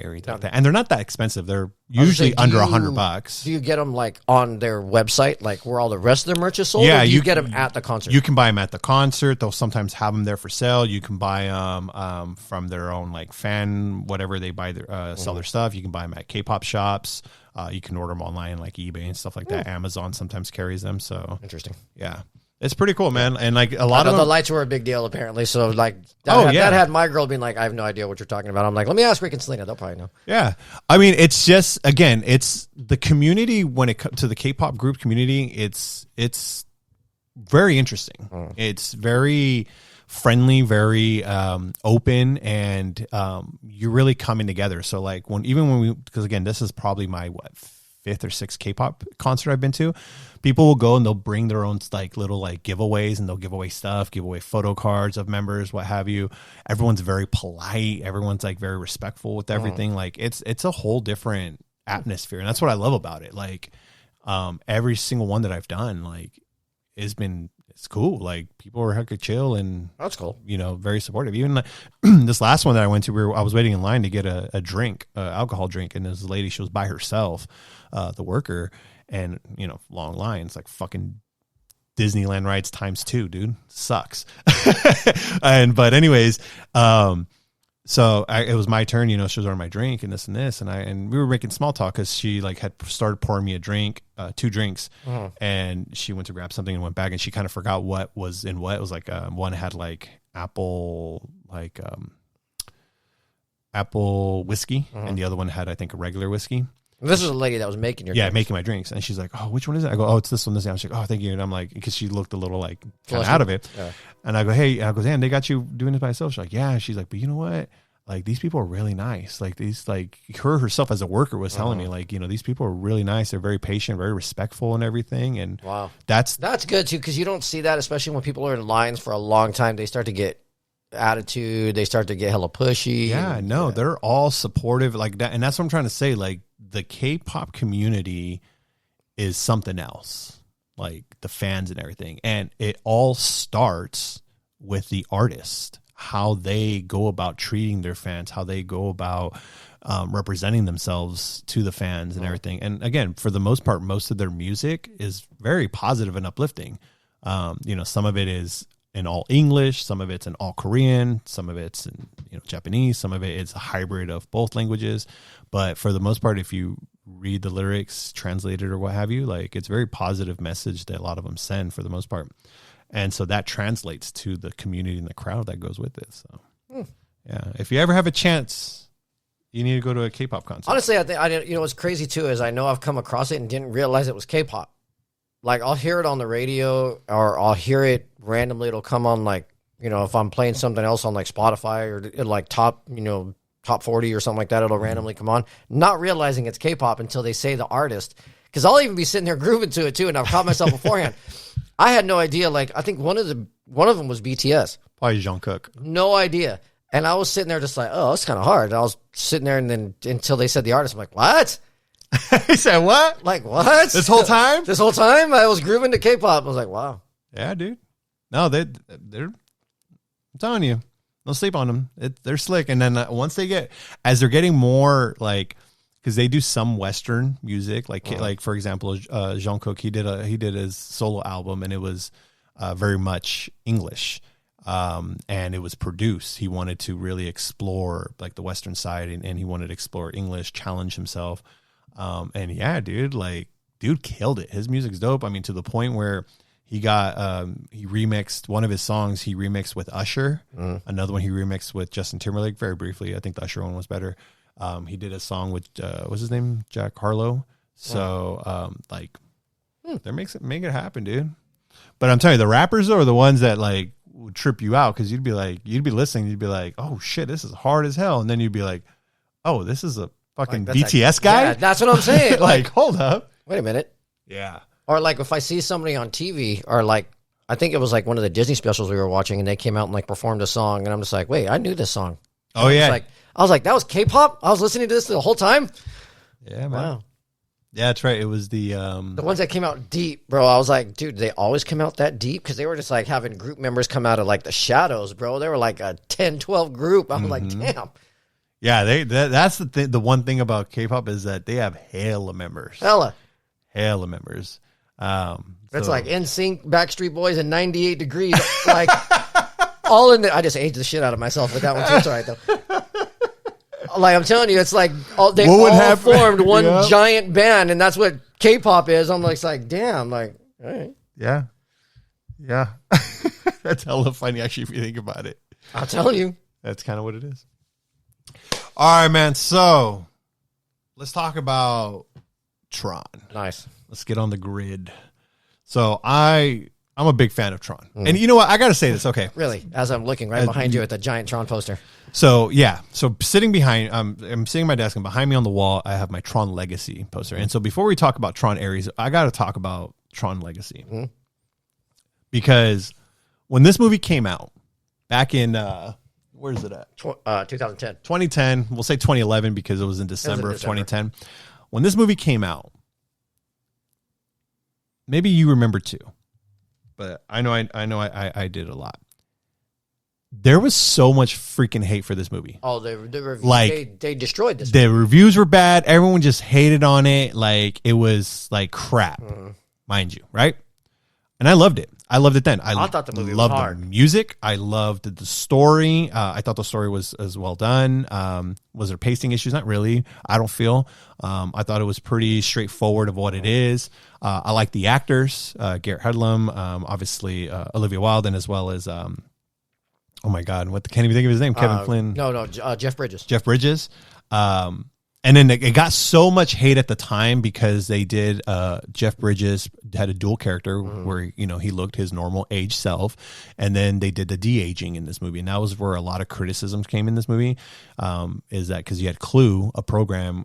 or anything like that. And they're not that expensive. They're usually under $100. Do you get them like on their website, like where all the rest of their merch is sold? Yeah, or do you get them at the concert. You can buy them at the concert. They'll sometimes have them there for sale. You can buy them from their own like fan, whatever they buy their sell their stuff. You can buy them at K-pop shops. You can order them online like eBay and stuff like that. Amazon sometimes carries them. So interesting. Yeah. It's pretty cool, man. And like a lot of the lights were a big deal, apparently. So like, that had my girl being like, I have no idea what you're talking about. I'm like, let me ask Rick and Selena. They'll probably know. Yeah. I mean, it's just, again, it's the community when it comes to the K-pop group community. It's very interesting. It's very friendly, very open, and you're really coming together. So like because again, this is probably my 5th or 6th K-pop concert I've been to. People will go and they'll bring their own like little like giveaways, and they'll give away stuff, give away photo cards of members, what have you. Everyone's very polite. Everyone's like very respectful with everything. Like it's a whole different atmosphere, and that's what I love about it. Like every single one that I've done, like it's cool. Like people are heck of chill, and that's cool. Very supportive. Even like, this last one that I went to, I was waiting in line to get a drink, alcohol drink, and this lady, she was by herself, the worker, and long lines, like fucking Disneyland rides times 2, dude. Sucks. But anyways, so it was my turn. She was ordering my drink and this, and we were making small talk because she like had started pouring me a drink, 2 drinks, and she went to grab something and went back, and she kind of forgot what was in what. It was like one had like apple whiskey, and the other one had, I think, a regular whiskey. This is a lady that was making your drinks. Making my drinks, and she's like, "Oh, which one is it?" I go, "Oh, it's this one." This one. She's like, "Oh, thank you." And I'm like, because she looked a little like kind of out of it, and I go, "Hey," I go, "Dan, they got you doing this by yourself?" She's like, "Yeah." She's like, "But you know what? Like these people are really nice. Like these, like her herself as a worker was telling me, like these people are really nice. They're very patient, very respectful, and everything." And wow, that's good too, because you don't see that, especially when people are in lines for a long time. They start to get attitude. They start to get hella pushy. Yeah, they're all supportive like that, and that's what I'm trying to say. Like the K-pop community is something else, like the fans and everything, and it all starts with the artist, how they go about treating their fans, how they go about representing themselves to the fans and everything. And again, for the most part, most of their music is very positive and uplifting. Some of it is in all English, some of it's in all Korean, some of it's in Japanese, some of it is a hybrid of both languages. But for the most part, if you read the lyrics translated or what have you, like it's very positive message that a lot of them send for the most part. And so that translates to the community and the crowd that goes with it. So, yeah, if you ever have a chance, you need to go to a K-pop concert. Honestly, I think what's crazy too is I know I've come across it and didn't realize it was K-pop. Like I'll hear it on the radio, or I'll hear it randomly. It'll come on like if I'm playing something else on like Spotify or like top 40 or something like that. It'll randomly come on, not realizing it's K-pop until they say the artist. Because I'll even be sitting there grooving to it too, and I've caught myself beforehand. I had no idea. Like I think one of them was BTS. Probably Jungkook. No idea. And I was sitting there just like, oh, it's kind of hard. And I was sitting there, and then until they said the artist, I'm like, what? He said what? Like, what? This whole time? This whole time I was grooving to K-pop. I was like, wow. Yeah, dude. No, they're I'm telling you, don't sleep on them. They're slick. And then once as they're getting more like, because they do some Western music, like for example, Jungkook, he did his solo album, and it was very much English. And it was produced. He wanted to really explore like the Western side, and he wanted to explore English, challenge himself. And yeah, dude killed it. His music's dope. I mean, to the point where he got, he remixed one of his songs. He remixed with Usher. Another one he remixed with Justin Timberlake very briefly. I think the Usher one was better. He did a song with, what's his name? Jack Harlow. So, they're make it happen, dude. But I'm telling you, the rappers are the ones that like would trip you out, because you'd be listening, you'd be like, oh shit, this is hard as hell, and then you'd be like, oh, this is a fucking like, BTS guy. Yeah, that's what I'm saying. Like, hold up, wait a minute. Yeah. Or like if I see somebody on TV, or like I think it was like one of the Disney specials we were watching, and they came out and like performed a song, and I'm just like, wait, I knew this song. Oh yeah. I was like, that was K-pop. I was listening to this the whole time. Yeah, man. Wow. Yeah, that's right. It was the ones that came out deep, bro. I was like, dude, they always come out that deep, because they were just like having group members come out of like the shadows, bro. They were like a 10, 12 group. I was like, damn. Yeah, that's the thing. The one thing about K-pop is that they have hella members. Hella members. That's like NSYNC, Backstreet Boys, and 98 Degrees. Like all in there. I just aged the shit out of myself with that one too. It's all right though. Like I'm telling you, it's like they all formed one giant band, and that's what K-pop is. I'm like damn, like all right. Yeah. That's hella funny actually if you think about it. I'm telling you, that's kind of what it is. All right, man. So let's talk about Tron. Nice. Let's get on the grid. So I'm a big fan of Tron, and you know what? I got to say this. Okay, really, as I'm looking right behind you at the giant Tron poster. So yeah, sitting behind, I'm sitting at my desk, and behind me on the wall, I have my Tron Legacy poster. And so before we talk about Tron Ares, I got to talk about Tron Legacy, because when this movie came out back in where is it at? 2010. 2010. We'll say 2011 because it was in December of 2010. When this movie came out, maybe you remember too, but I know I did a lot. There was so much freaking hate for this movie. Oh, they destroyed this movie. The reviews were bad. Everyone just hated on it. Like, it was like crap, mind you, right? And I loved it. I loved it then. I thought the movie was loved hard. The music. I loved the story. I thought the story was as well done. Was there pacing issues? Not really. I don't feel. I thought it was pretty straightforward of what it is. I like the actors. Garrett Hedlund, obviously Olivia Wilde, and as well as oh my God, can't even think of his name. Kevin Flynn. No, Jeff Bridges. Jeff Bridges. And then it got so much hate at the time because they did, Jeff Bridges had a dual character where, he looked his normal age self. And then they did the de-aging in this movie. And that was where a lot of criticisms came in this movie, is that because you had Clue, a program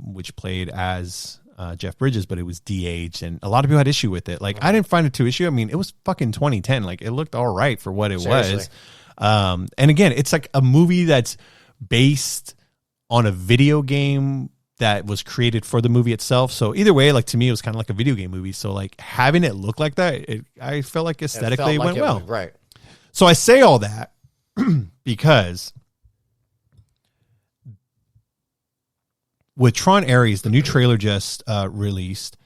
which played as Jeff Bridges, but it was de-aged. And a lot of people had issue with it. Like, I didn't find it too issue. I mean, it was fucking 2010. Like, it looked all right for what it was. And again, it's like a movie that's based on a video game that was created for the movie itself. So either way, like, to me, it was kind of like a video game movie. So like having it look like that, I felt like aesthetically it went well. Right. So I say all that because with Tron Ares, the new trailer just released,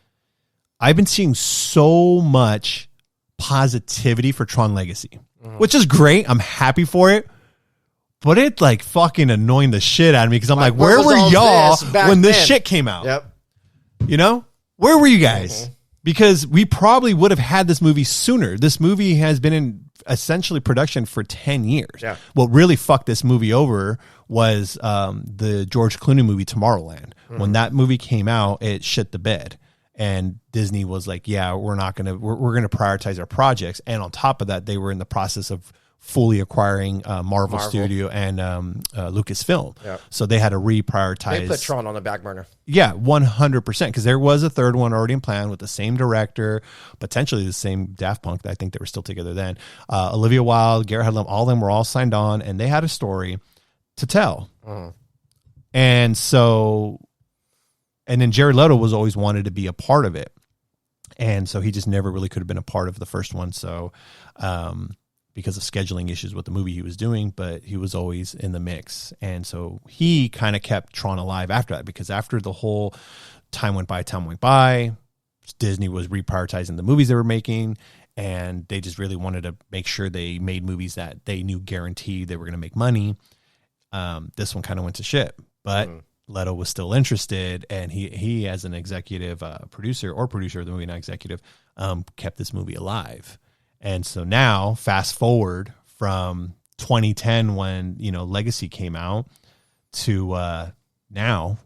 I've been seeing so much positivity for Tron Legacy, which is great. I'm happy for it. But it like fucking annoying the shit out of me because I'm like, where were y'all when this shit came out? Yep. Where were you guys? Because we probably would have had this movie sooner. This movie has been in essentially production for 10 years. Yeah. What really fucked this movie over was the George Clooney movie Tomorrowland. When that movie came out, it shit the bed. And Disney was like, yeah, we're going to prioritize our projects. And on top of that, they were in the process of fully acquiring Marvel Studio and Lucasfilm. Yep. So they had to reprioritize. They put Tron on the back burner. Yeah, 100%. Because there was a third one already in plan with the same director, potentially the same Daft Punk. I think they were still together then. Olivia Wilde, Garrett Hedlund, all of them were all signed on, and they had a story to tell. And so, and then Jared Leto was always wanted to be a part of it. And so he just never really could have been a part of the first one. So, because of scheduling issues with the movie he was doing, but he was always in the mix. And so he kind of kept Tron alive after that, because after the whole time went by, Disney was reprioritizing the movies they were making, and they just really wanted to make sure they made movies that they knew guaranteed they were going to make money. This one kind of went to shit, but Leto was still interested, and he as an executive producer of the movie, not executive, kept this movie alive. And so now, fast forward from 2010 when, Legacy came out to now,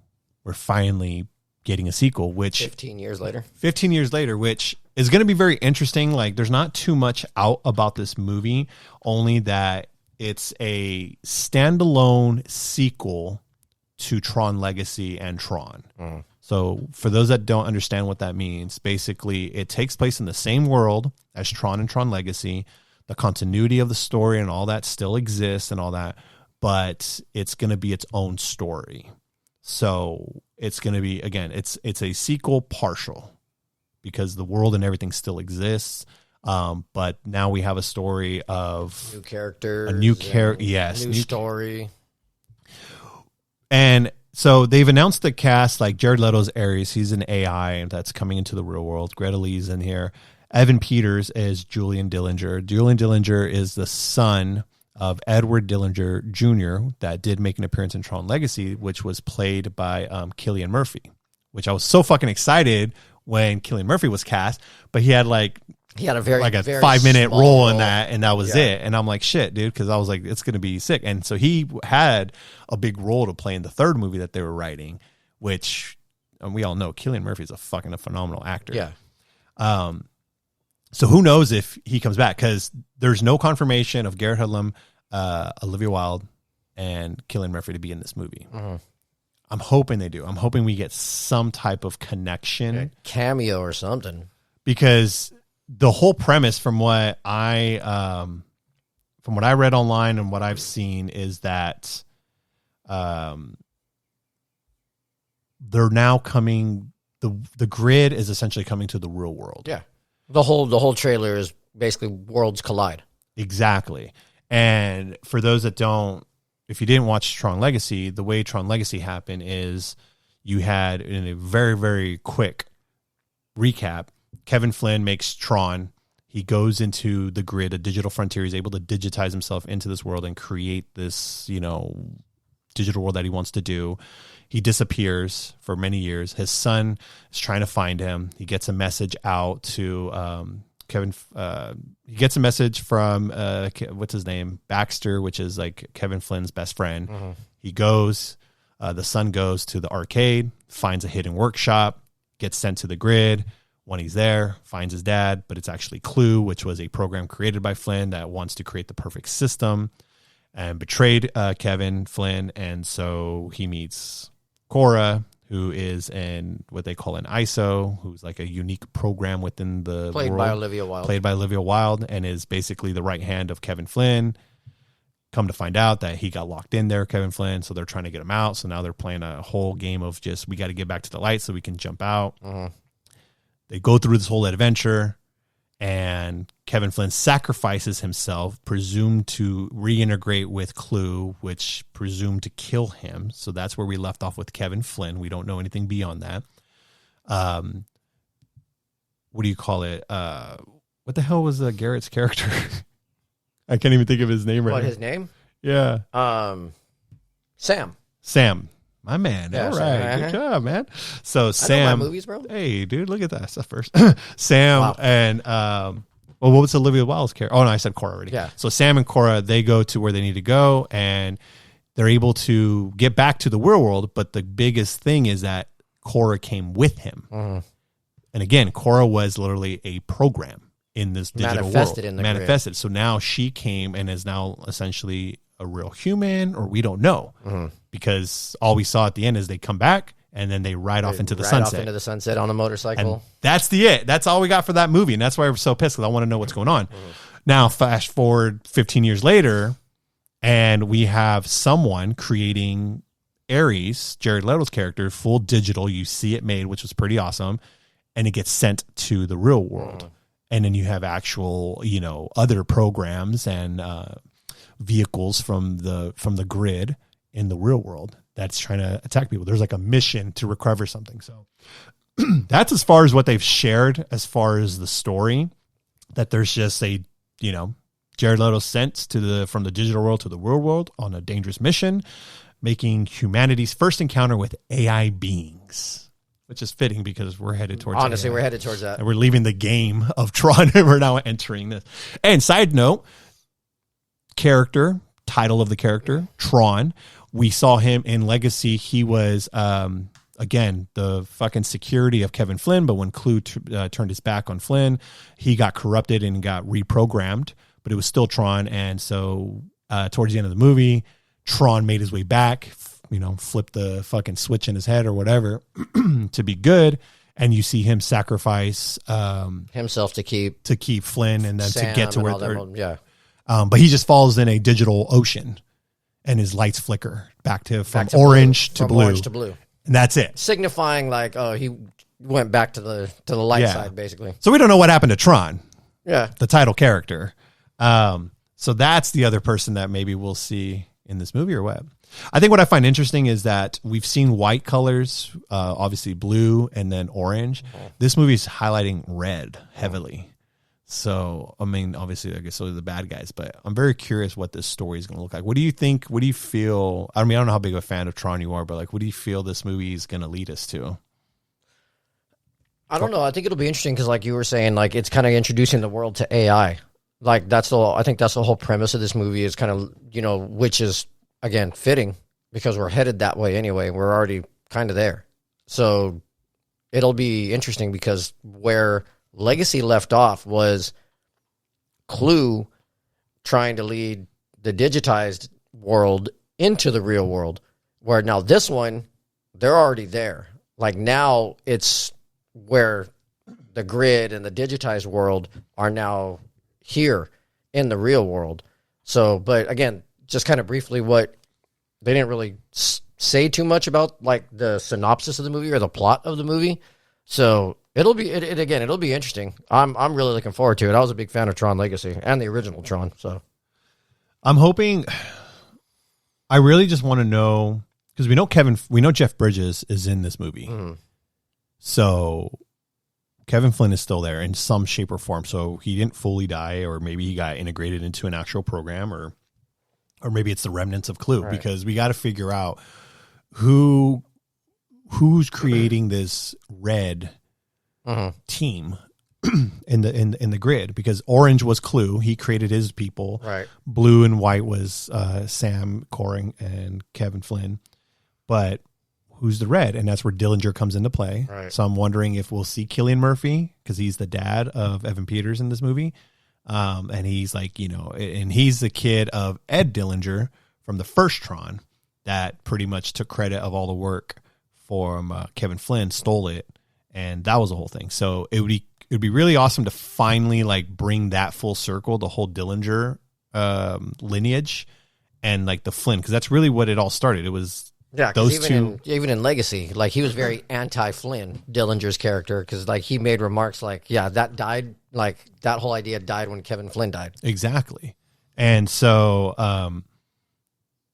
we're finally getting a sequel, which 15 years later, which is going to be very interesting. Like, there's not too much out about this movie, only that it's a standalone sequel to Tron Legacy and Tron. So for those that don't understand what that means, basically it takes place in the same world as Tron and Tron Legacy. The continuity of the story and all that still exists and all that, but it's going to be its own story. So it's going to be, again, it's a sequel partial because the world and everything still exists. But now we have a story of new characters, new story. And so they've announced the cast, like Jared Leto's Ares. He's an AI that's coming into the real world. Greta Lee's in here. Evan Peters is Julian Dillinger. Julian Dillinger is the son of Edward Dillinger Jr. that did make an appearance in Tron Legacy, which was played by Cillian Murphy, which I was so fucking excited when Cillian Murphy was cast, but he had a very 5-minute role in that, and that was it. And I'm like, shit, dude, because I was like, it's going to be sick. And so he had a big role to play in the third movie that they were writing, which we all know Cillian Murphy is a phenomenal actor. Yeah. So who knows if he comes back, because there's no confirmation of Garrett Hedlund, Olivia Wilde, and Cillian Murphy to be in this movie. I'm hoping they do. I'm hoping we get some type of connection. A cameo or something. Because the whole premise from what I read online and what I've seen is that they're now coming, the grid is essentially coming to the real world. Yeah. The whole trailer is basically worlds collide. Exactly. And for those that don't, if you didn't watch Tron Legacy, the way Tron Legacy happened is you had, in a very, very quick recap, Kevin Flynn makes Tron. He goes into the grid, a digital frontier. He's able to digitize himself into this world and create this, digital world that he wants to do. He disappears for many years. His son is trying to find him. He gets a message out to Kevin. He gets a message from what's his name, Baxter, which is like Kevin Flynn's best friend. He goes. The son goes to the arcade, finds a hidden workshop, gets sent to the grid. When he's there, finds his dad, but it's actually Clue, which was a program created by Flynn that wants to create the perfect system, and betrayed Kevin Flynn. And so he meets Cora, who is in what they call an ISO, who's like a unique program within the world. Played by Olivia Wilde, and is basically the right hand of Kevin Flynn. Come to find out that he got locked in there, Kevin Flynn, so they're trying to get him out. So now they're playing a whole game of just, we got to get back to the light so we can jump out. They go through this whole adventure, and Kevin Flynn sacrifices himself, presumed to reintegrate with Clue, which presumed to kill him. So that's where we left off with Kevin Flynn. We don't know anything beyond that. What do you call it? What the hell was Garrett's character? I can't even think of his name right now. What, his name? Yeah. Sam. My man. Yeah, all right. Good job, man. So Sam. I know my movies, bro. Hey, dude, look at that stuff first. Sam. Wow. And what was Olivia Wilde's character? Oh, no, I said Cora already. Yeah. So Sam and Cora, they go to where they need to go, and they're able to get back to the real world. But the biggest thing is that Cora came with him. And again, Cora was literally a program. in this digital Manifested world. in the Manifested. So now she came and is now essentially a real human, or we don't know, because all we saw at the end is they come back and then they ride off into the sunset. Off into the sunset on a motorcycle. And that's it. That's all we got for that movie, and that's why we're so pissed, because I want to know what's going on. Now, fast forward 15 years later, and we have someone creating Ares, Jared Leto's character, full digital. You see it made, which was pretty awesome, and it gets sent to the real world. And then you have actual, other programs and vehicles from the grid in the real world that's trying to attack people. There's like a mission to recover something. So that's as far as what they've shared as far as the story, that there's just a, Jared Leto sent from the digital world to the real world on a dangerous mission, making humanity's first encounter with AI beings, which is fitting because we're headed towards Honestly, AI. we're headed towards that. And we're leaving the game of Tron and we're now entering this. And side note, title of the character, Tron. We saw him in Legacy. He was, again, the fucking security of Kevin Flynn, but when Clue turned his back on Flynn, he got corrupted and got reprogrammed, but it was still Tron. And so towards the end of the movie, Tron made his way back, flipped the fucking switch in his head or whatever to be good. And you see him sacrifice himself to keep Flynn and then Sam to get to where but he just falls in a digital ocean and his lights flicker back to orange to blue. And that's it. Signifying like, he went back to the light side, basically. So we don't know what happened to Tron. Yeah. The title character. So that's the other person that maybe we'll see in this movie or what. I think what I find interesting is that we've seen white colors, obviously blue and then orange. This movie is highlighting red heavily. So, I mean, obviously, I guess those are the bad guys, but I'm very curious what this story is going to look like. What do you think? What do you feel? I mean, I don't know how big of a fan of Tron you are, but like, what do you feel this movie is going to lead us to? I don't know. I think it'll be interesting because, like you were saying, like it's kind of introducing the world to AI. Like I think that's the whole premise of this movie is kind of, which is, again, fitting because we're headed that way anyway. We're already kind of there. So it'll be interesting because where Legacy left off was Clue trying to lead the digitized world into the real world, where now this one, they're already there. Like now it's where the grid and the digitized world are now here in the real world. So, but again, just kind of briefly, what they didn't really say too much about like the synopsis of the movie or the plot of the movie. So it'll be interesting. I'm really looking forward to it. I was a big fan of Tron Legacy and the original Tron. So I'm hoping. I really just want to know because we know Jeff Bridges is in this movie, so Kevin Flynn is still there in some shape or form. So he didn't fully die, or maybe he got integrated into an actual program, or maybe it's the remnants of Clue. Right. Because we got to figure out who's creating this red team in the grid, because orange was Clue. He created his people. Right. Blue and white was Sam Coring and Kevin Flynn. But who's the red? And that's where Dillinger comes into play. Right. So I'm wondering if we'll see Cillian Murphy, because he's the dad of Evan Peters in this movie. And he's like, and he's the kid of Ed Dillinger from the first Tron that pretty much took credit of all the work from Kevin Flynn, stole it. And that was the whole thing. So it would be really awesome to finally like bring that full circle, the whole Dillinger lineage and like the Flynn, because that's really what it all started. It was those two. Even in Legacy, like he was very anti-Flynn, Dillinger's character, because like he made remarks like, that died, like that whole idea died when Kevin Flynn died. Exactly. And so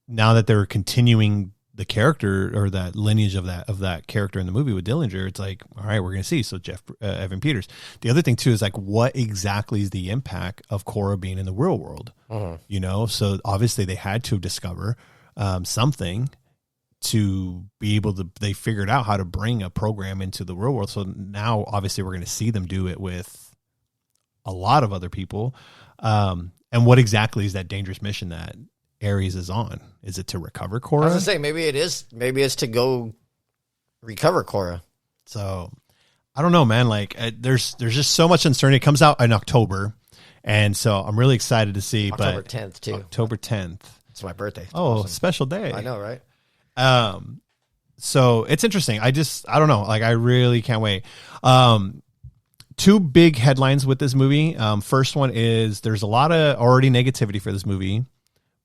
now that they're continuing the character or that lineage of that character in the movie with Dillinger, it's like, all right, we're going to see. So Evan Peters. The other thing too is like, what exactly is the impact of Cora being in the real world? So obviously they had to discover something to be able to, they figured out how to bring a program into the real world. So now obviously we're going to see them do it with a lot of other people. And what exactly is that dangerous mission that Ares is on? Is it to recover Cora? I was gonna say maybe it is. Maybe it's to go recover Cora. So I don't know, man. Like, there's just so much uncertainty. It comes out in October, and so I'm really excited to see. October 10th too. October 10th. It's my birthday. It's awesome. Special day. I know, right? So it's interesting. I don't know. Like, I really can't wait. Two big headlines with this movie. First one is there's a lot of already negativity for this movie.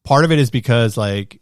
Part of it is because like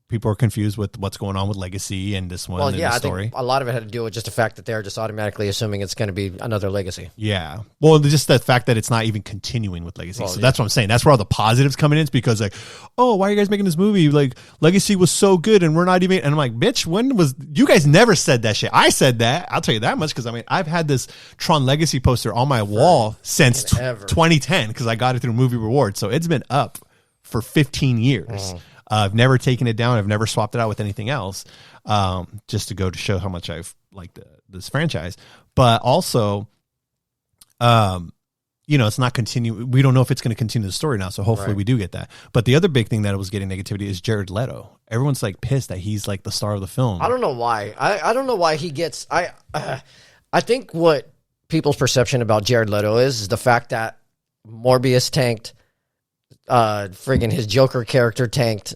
people are confused with what's going on with Legacy and this one. Well, yeah, the I story. think a lot of it had to do with just the fact that they're just automatically assuming it's going to be another Legacy. Yeah. Well, just the fact that it's not even continuing with Legacy. Well, so that's what I'm saying. That's where all the positives coming in. It's because like, oh, why are you guys making this movie? Like, Legacy was so good and we're not even. And I'm like, bitch, when was you guys never said that shit? I said that. I'll tell you that much because I mean, I've had this Tron Legacy poster on my wall since 2010 because I got it through Movie Rewards. So it's been up for 15 years. I've never taken it down. I've never swapped it out with anything else, just to go to show how much I've liked this franchise. But also, it's not continue. We don't know if it's going to continue the story now. So hopefully we do get that. But the other big thing that was getting negativity is Jared Leto. Everyone's like pissed that he's like the star of the film. I don't know why. I don't know why he gets. I think what people's perception about Jared Leto is the fact that Morbius tanked. Friggin' his Joker character tanked.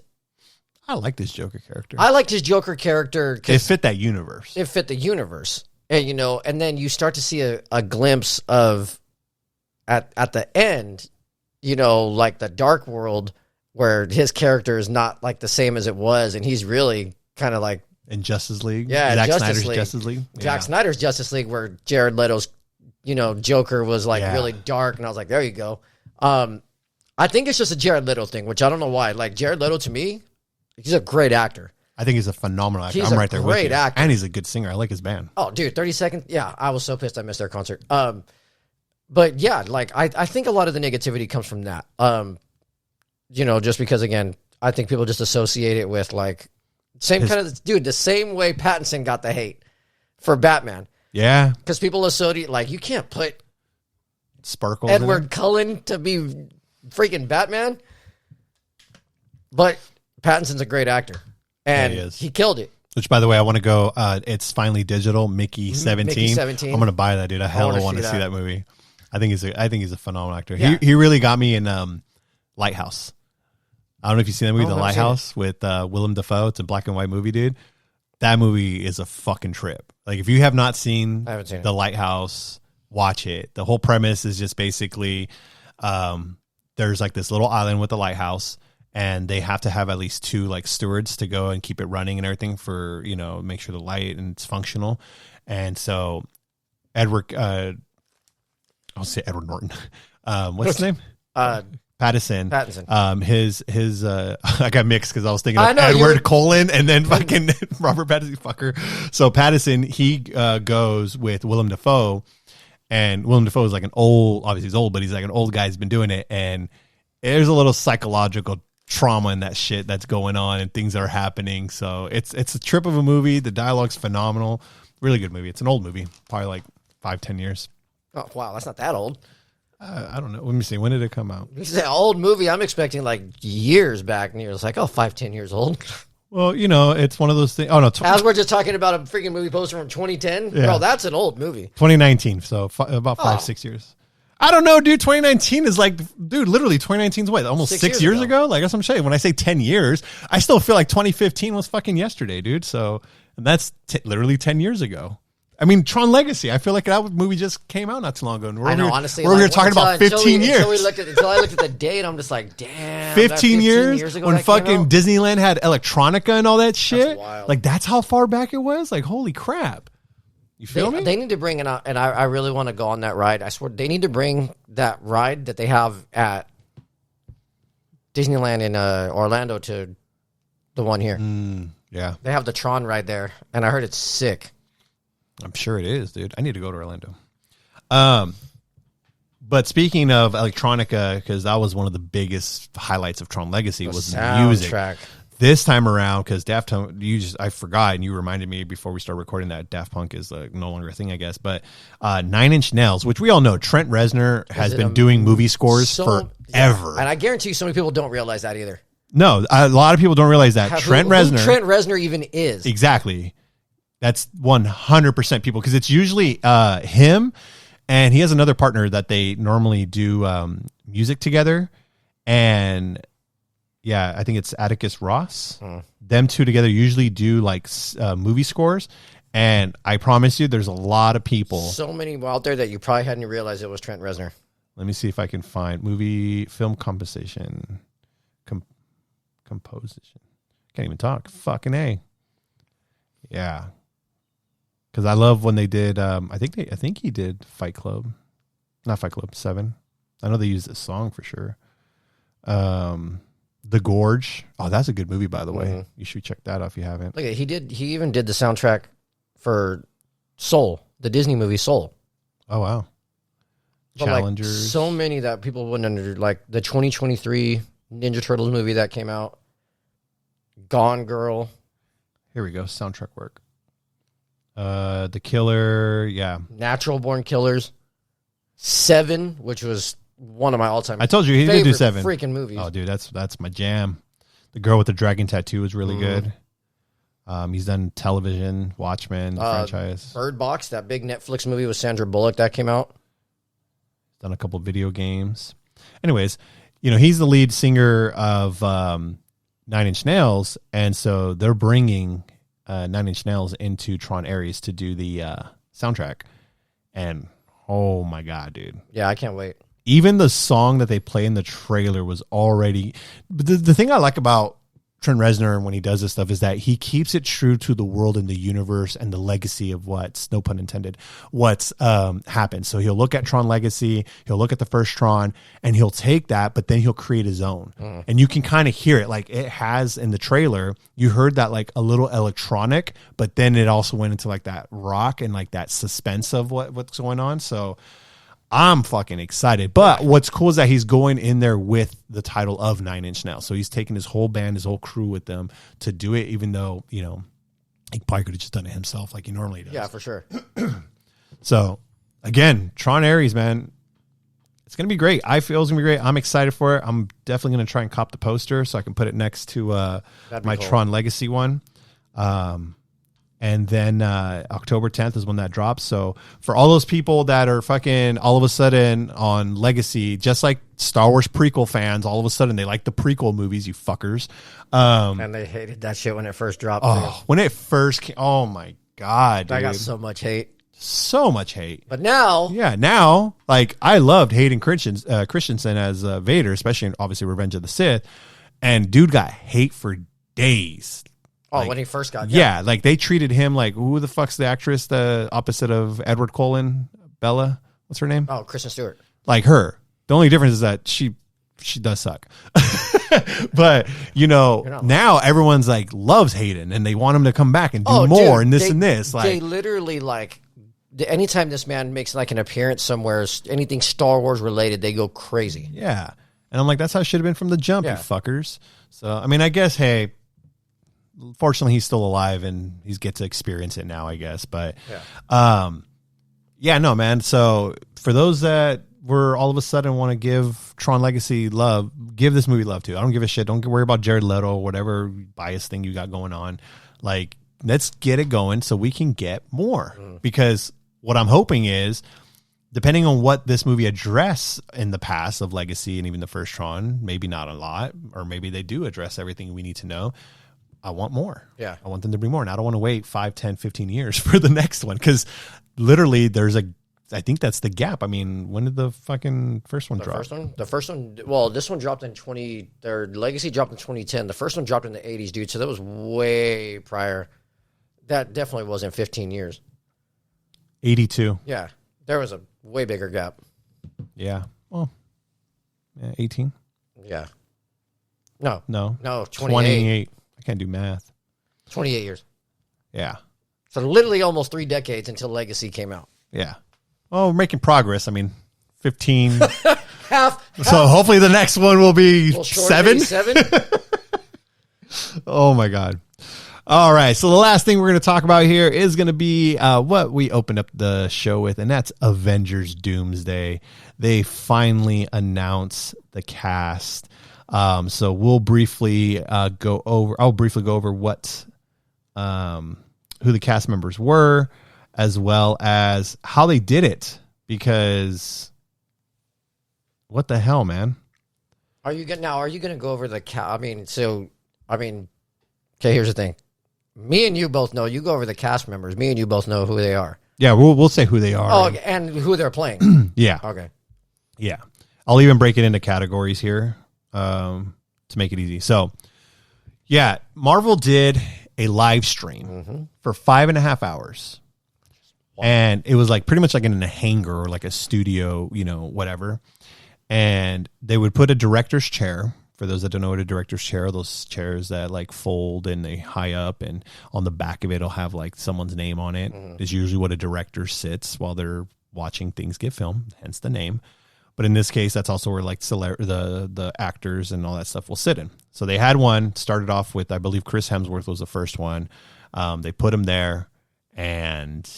I like this Joker character. I liked his Joker character. It fit that universe. It fit the universe. And, and then you start to see a glimpse of, at the end, like the Dark World, where his character is not like the same as it was. And he's really kind of like. In Justice League? Yeah, Zack Snyder's Justice League? Zack Snyder's Justice League, where Jared Leto's, Joker was like really dark. And I was like, there you go. I think it's just a Jared Leto thing, which I don't know why. Like, Jared Leto, to me, he's a great actor. I think he's a phenomenal actor. He's I'm right there with you. Great actor. And he's a good singer. I like his band. Oh, dude, 30 Seconds. Yeah, I was so pissed I missed their concert. But yeah, like, I think a lot of the negativity comes from that. Just because, again, I think people just associate it with, like, the same way Pattinson got the hate for Batman. Yeah. Because people associate, like, you can't put Sparkles Edward Cullen to be freaking Batman, but Pattinson's a great actor, and he killed it. Which, by the way, I want to go. It's finally digital. Mickey 17. Mickey 17. I'm gonna buy that, dude. I hella want to see that movie. I think he's a phenomenal actor. Yeah. He really got me in Lighthouse. I don't know if you've seen that movie, The Lighthouse, with Willem Dafoe. It's a black and white movie, dude. That movie is a fucking trip. Like, if you have not seen The Lighthouse, watch it. The whole premise is just basically. There's like this little island with a lighthouse, and they have to have at least 2 like stewards to go and keep it running and everything for, make sure the light and it's functional. And so I'll say Edward Norton. What's his name? Pattinson. His I got mixed because I was thinking of Edward Cullen and then fucking Robert Pattinson fucker. So Pattinson, he goes with Willem Dafoe. And Willem Dafoe is like obviously he's old, but he's like an old guy who's been doing it. And there's a little psychological trauma in that shit that's going on and things that are happening. So it's a trip of a movie. The dialogue's phenomenal. Really good movie. It's an old movie, probably like 5-10 years. Oh, wow. That's not that old. I don't know. Let me see. When did it come out? This is an old movie. I'm expecting like years back. And you're just like, 5-10 years old. Well, it's one of those things. Oh, no. As we're just talking about a freaking movie poster from 2010. Yeah. Bro, that's an old movie. 2019. So about 5-6 years. I don't know, dude. 2019 is like, dude, literally 2019 is what? Almost 6 years ago? Like, that's what I'm saying. When I say 10 years, I still feel like 2015 was fucking yesterday, dude. So that's literally 10 years ago. I mean, Tron Legacy. I feel like that movie just came out not too long ago. And honestly. We're here talking about 15 years. Until I looked at the date, I'm just like, damn. 15 years ago when fucking Disneyland had electronica and all that shit. That's wild. Like, that's how far back it was? Like, holy crap. You feel me? They need to bring it out, and I really want to go on that ride. I swear, they need to bring that ride that they have at Disneyland in Orlando to the one here. Yeah. They have the Tron ride there, and I heard it's sick. I'm sure it is, dude. I need to go to Orlando. But speaking of electronica, because that was one of the biggest highlights of Tron Legacy, was the music. This time around, because Daft Punk, I forgot, and you reminded me before we started recording that Daft Punk is no longer a thing, I guess. But 9 Inch Nails, which we all know, Trent Reznor has been doing movie scores forever. Yeah. And I guarantee you so many people don't realize that either. No, a lot of people don't realize that. Trent Reznor even is. Exactly. That's 100% people, because it's usually him, and he has another partner that they normally do music together. And yeah, I think it's Atticus Ross. Them two together usually do like movie scores. And I promise you, there's a lot of people. So many out there that you probably hadn't realized it was Trent Reznor. Let me see if I can find film composition, composition. Can't even talk. Fucking A. Yeah. Because I love when they did. I think he did Fight Club, not Fight Club 7. I know they used this song for sure. The Gorge. Oh, that's a good movie, by the way. You should check that out if you haven't. Look, he even did the soundtrack for Soul, the Disney movie Soul. Oh wow. But Challengers. Like, so many that people wouldn't under, like the 2023 Ninja Turtles movie that came out. Gone Girl. Here we go. Soundtrack work. The Killer. Yeah. Natural Born Killers. 7, which was one of my all-time. I told you he did do 7 freaking movies. Oh, dude, that's my jam. The Girl with the Dragon Tattoo was really good. He's done television, Watchmen, the franchise. Bird Box, that big Netflix movie with Sandra Bullock that came out. Done a couple video games. Anyways, he's the lead singer of Nine Inch Nails, and so they're bringing Nine Inch Nails into Tron Ares to do the soundtrack. And oh my god, dude! Yeah, I can't wait. Even the song that they play in the trailer was already. The thing I like about Trent Reznor when he does this stuff is that he keeps it true to the world and the universe and the legacy of what's, no pun intended, what's happened. So he'll look at Tron Legacy, he'll look at the first Tron, and he'll take that, but then he'll create his own. And you can kind of hear it. Like it has in the trailer, you heard that like a little electronic, but then it also went into like that rock and like that suspense of what's going on. So I'm fucking excited. But what's cool is that he's going in there with the title of 9 Inch Nails. So he's taking his whole band, his whole crew with them to do it, even though, he probably could have just done it himself like he normally does. Yeah, for sure. So, again, Tron Ares, man, it's going to be great. I feel it's going to be great. I'm excited for it. I'm definitely going to try and cop the poster so I can put it next to my cool Tron Legacy one. And then October 10th is when that drops. So for all those people that are fucking all of a sudden on Legacy, just like Star Wars prequel fans, all of a sudden they like the prequel movies, you fuckers. And they hated that shit when it first dropped. When it first came, oh my God, dude. I got so much hate. So much hate. But now. Yeah, now, like, I loved Hayden Christensen as Vader, especially in, obviously, Revenge of the Sith. And dude got hate for days. Oh, when he first got Yeah, like they treated him like, who the fuck's the actress, the opposite of Edward Cullen? Bella? What's her name? Oh, Kristen Stewart. Like her. The only difference is that she does suck. But, now everyone's like loves Hayden and they want him to come back and do more and this. Like, they literally like, anytime this man makes like an appearance somewhere, anything Star Wars related, they go crazy. Yeah. And I'm like, that's how it should have been from the jump, you fuckers. So, I mean, I guess, hey, fortunately, he's still alive and he gets to experience it now, I guess. But, no, man. So for those that were all of a sudden want to give Tron Legacy love, give this movie love too. I don't give a shit. Don't worry about Jared Leto or whatever bias thing you got going on. Like, let's get it going so we can get more. Because what I'm hoping is, depending on what this movie addressed in the past of Legacy and even the first Tron, maybe not a lot, or maybe they do address everything we need to know. I want more. Yeah. I want them to bring more. And I don't want to wait 5, 10, 15 years for the next one. Because literally I think that's the gap. I mean, when did the fucking first one drop? The first one, well, this one dropped in their Legacy dropped in 2010. The first one dropped in the 80s, dude. So that was way prior. That definitely wasn't 15 years. 82. Yeah. There was a way bigger gap. Yeah. Well, 18. Yeah. No. 28. I can't do math. 28 years. Yeah. So literally almost 3 decades until Legacy came out. Yeah. Oh, we're making progress. I mean, 15. half. So hopefully the next one will be 7. 7? Oh my God. All right. So the last thing we're going to talk about here is going to be what we opened up the show with, and that's Avengers Doomsday. They finally announced the cast. So we'll briefly go over. I'll briefly go over what who the cast members were, as well as how they did it. Because what the hell, man? Are you gonna go over the okay, here's the thing. Me and you both know. You go over the cast members. Me and you both know who they are. Yeah, we'll say who they are. Oh, and who they're playing. Yeah. Okay. Yeah. I'll even break it into categories here to make it easy. So, yeah, Marvel did a live stream for 5.5 hours. Wow. And it was like pretty much like in a hangar or like a studio, whatever. And they would put a director's chair. For those that don't know what a director's chair are, those chairs that like fold and they high up, and on the back of it, it'll have like someone's name on it. Is usually what a director sits while they're watching things get filmed, hence the name. But in this case, that's also where like the actors and all that stuff will sit in. So they had one, started off with, I believe Chris Hemsworth was the first one. They put him there, and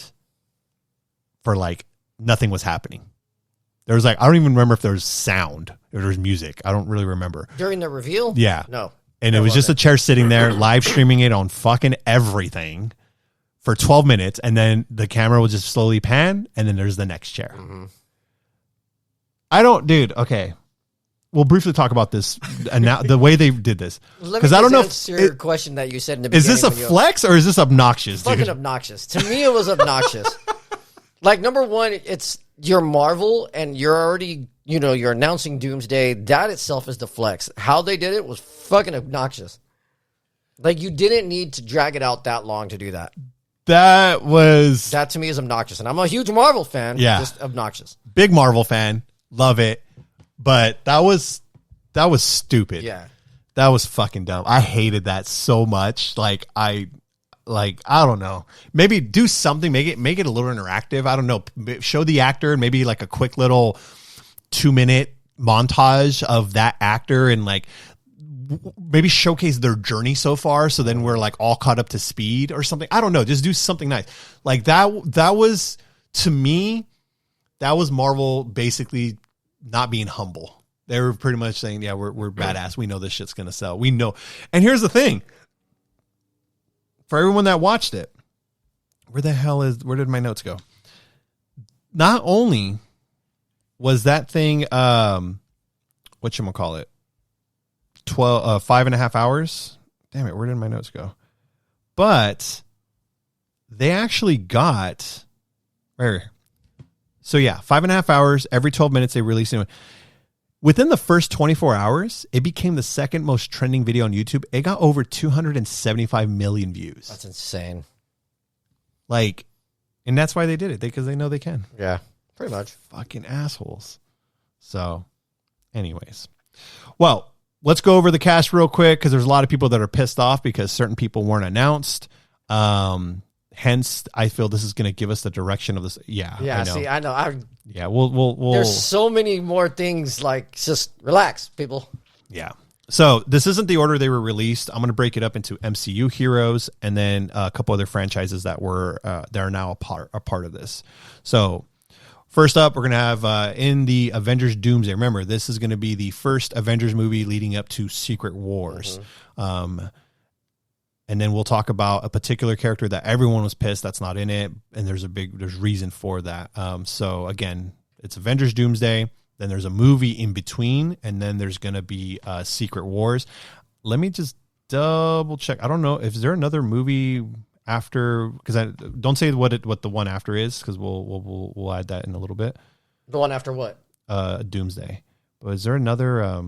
for like nothing was happening. There was like, I don't even remember if there was sound, if there was music. I don't really remember. During the reveal? Yeah. No. And it was just a chair sitting there, live streaming it on fucking everything for 12 minutes. And then the camera will just slowly pan, and then there's the next chair. Okay. We'll briefly talk about this and now the way they did this. Because I don't know if your question that you said in the beginning. Is this a flex or is this obnoxious? Fucking obnoxious. To me, it was obnoxious. Like, number one, you're Marvel, and you're already, you're announcing Doomsday. That itself is the flex. How they did it was fucking obnoxious. Like, you didn't need to drag it out that long to do that. That to me is obnoxious. And I'm a huge Marvel fan. Yeah. Just obnoxious. Big Marvel fan. Love it. But that was stupid. Yeah. That was fucking dumb. I hated that so much. I don't know. Maybe do something. Make it a little interactive. I don't know. Show the actor maybe like a quick little 2-minute montage of that actor and like maybe showcase their journey so far. So then we're like all caught up to speed or something. I don't know. Just do something nice. Like that was, to me, that was Marvel basically not being humble. They were pretty much saying, yeah, we're badass. We know this shit's going to sell. We know. And here's the thing. For everyone that watched it, where did my notes go? Not only was that thing, whatchamacallit, 5.5 hours. Damn it, where did my notes go? But they actually got, so yeah, 5.5 hours, every 12 minutes they released it. Within the first 24 hours, it became the second most trending video on YouTube. It got over 275 million views. That's insane. Like, and that's why they did it, because they know they can. Yeah, pretty much. Fucking assholes. So, anyways. Well, let's go over the cast real quick, because there's a lot of people that are pissed off because certain people weren't announced. Hence, I feel this is going to give us the direction of this. Yeah. Yeah. I know. Yeah. We'll. There's so many more things. Like, just relax, people. Yeah. So this isn't the order they were released. I'm going to break it up into MCU heroes and then a couple other franchises that are now a part of this. So first up, we're going to have in the Avengers Doomsday. Remember, this is going to be the first Avengers movie leading up to Secret Wars. And then we'll talk about a particular character that everyone was pissed that's not in it, and there's reason for that. So again, it's Avengers Doomsday, then there's a movie in between, and then there's going to be Secret Wars. Let me just double check. I don't know if there another movie after, because I don't say what the one after is, because we'll add that in a little bit. The one after what? Doomsday. But is there another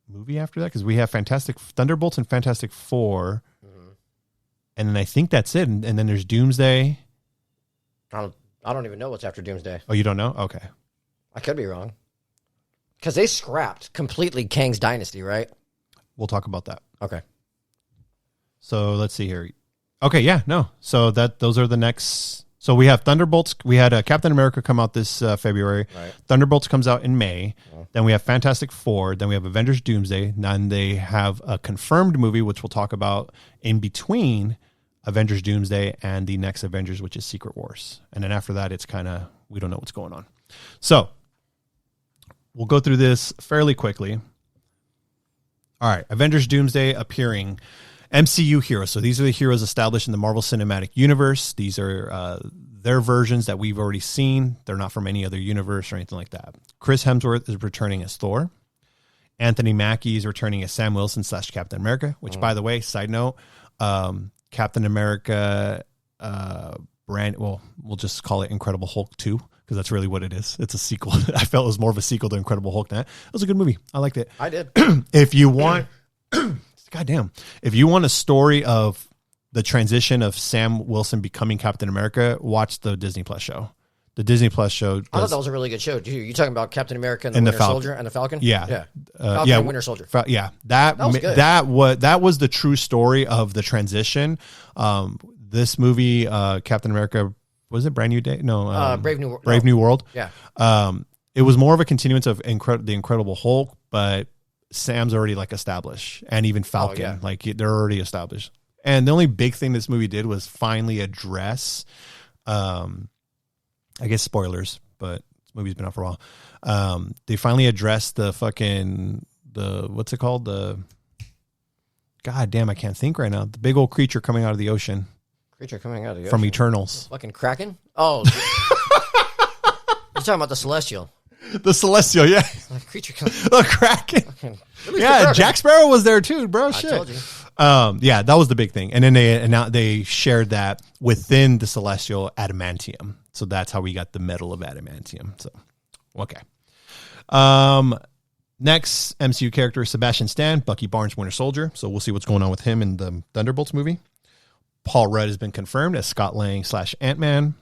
movie after that? Because we have Fantastic Thunderbolts and Fantastic Four. And then I think that's it. And then there's Doomsday. I don't even know what's after Doomsday. Oh, you don't know? Okay. I could be wrong. Because they scrapped completely Kang's Dynasty, right? We'll talk about that. Okay. So let's see here. Okay, yeah, no. So those are the next. So we have Thunderbolts. We had Captain America come out this February. Right. Thunderbolts comes out in May. Oh. Then we have Fantastic Four. Then we have Avengers Doomsday. Then they have a confirmed movie, which we'll talk about in between Avengers Doomsday and the next Avengers, which is Secret Wars. And then after that, it's kind of, we don't know what's going on. So we'll go through this fairly quickly. All right, Avengers Doomsday appearing. MCU heroes. So these are the heroes established in the Marvel Cinematic Universe. These are their versions that we've already seen. They're not from any other universe or anything like that. Chris Hemsworth is returning as Thor. Anthony Mackie is returning as Sam Wilson / Captain America, which, by the way, side note, Captain America we'll just call it Incredible Hulk 2, because that's really what it is. It's a sequel. I felt it was more of a sequel to Incredible Hulk. That was a good movie. I liked it. I did. If you want, goddamn, if you want a story of the transition of Sam Wilson becoming Captain America, watch the Disney Plus show. The Disney Plus show. I thought that was a really good show. You talking about Captain America and the Winter Soldier and the Falcon? Yeah, Falcon and Winter Soldier. That was good. That was the true story of the transition. This movie, Captain America, was it Brand New Day? No, Brave New World. Brave New World. Yeah. It was more of a continuance of the Incredible Hulk, but Sam's already like established, and even Falcon, like they're already established. And the only big thing this movie did was finally address, I guess spoilers, but this movie's been out for a while. They finally addressed what's it called? God damn, I can't think right now. The big old creature coming out of the ocean. From Eternals. Fucking Kraken? Oh. You're talking about the Celestial. The Celestial, yeah. Creature coming. The Kraken. Yeah, Jack Sparrow was there too, bro. Shit. I told you. Yeah, that was the big thing. And then they shared that within the Celestial adamantium. So that's how we got the metal of adamantium. So, okay. Next MCU character, Sebastian Stan, Bucky Barnes, Winter Soldier. So we'll see what's going on with him in the Thunderbolts movie. Paul Rudd has been confirmed as Scott Lang / Ant-Man.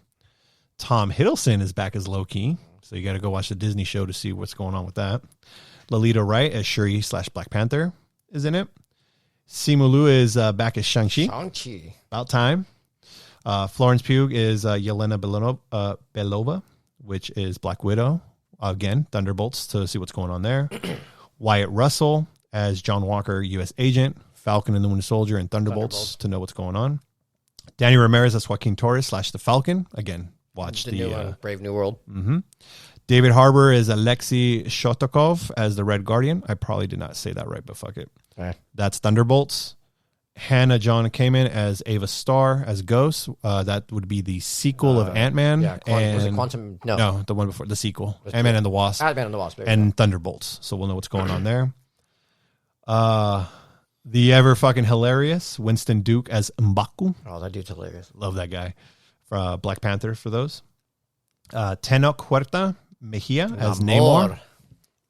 Tom Hiddleston is back as Loki. So you got to go watch the Disney show to see what's going on with that. Lolita Wright as Shuri / Black Panther is in it. Simu Liu is back as Shang-Chi. About time. Florence Pugh is Yelena Belova, which is Black Widow. Again, Thunderbolts to see what's going on there. Wyatt Russell as John Walker, U.S. Agent. Falcon and the Winter Soldier and Thunderbolts to know what's going on. Danny Ramirez as Joaquin Torres / the Falcon. Again, watch the new Brave New World. Mm-hmm. David Harbour is Alexei Shotakov as the Red Guardian. I probably did not say that right, but fuck it. Right. That's Thunderbolts. Hannah John Kamen as Ava Starr as Ghost. That would be the sequel of Ant-Man. Yeah, was it Quantum? No, the one before, the sequel. Ant-Man and the Wasp. Ant-Man and the Wasp. And Thunderbolts. So we'll know what's going on there. The ever fucking hilarious Winston Duke as M'Baku. Oh, that dude's hilarious. Love that guy. For Black Panther for those. Tenoch Huerta Mejia as Namor.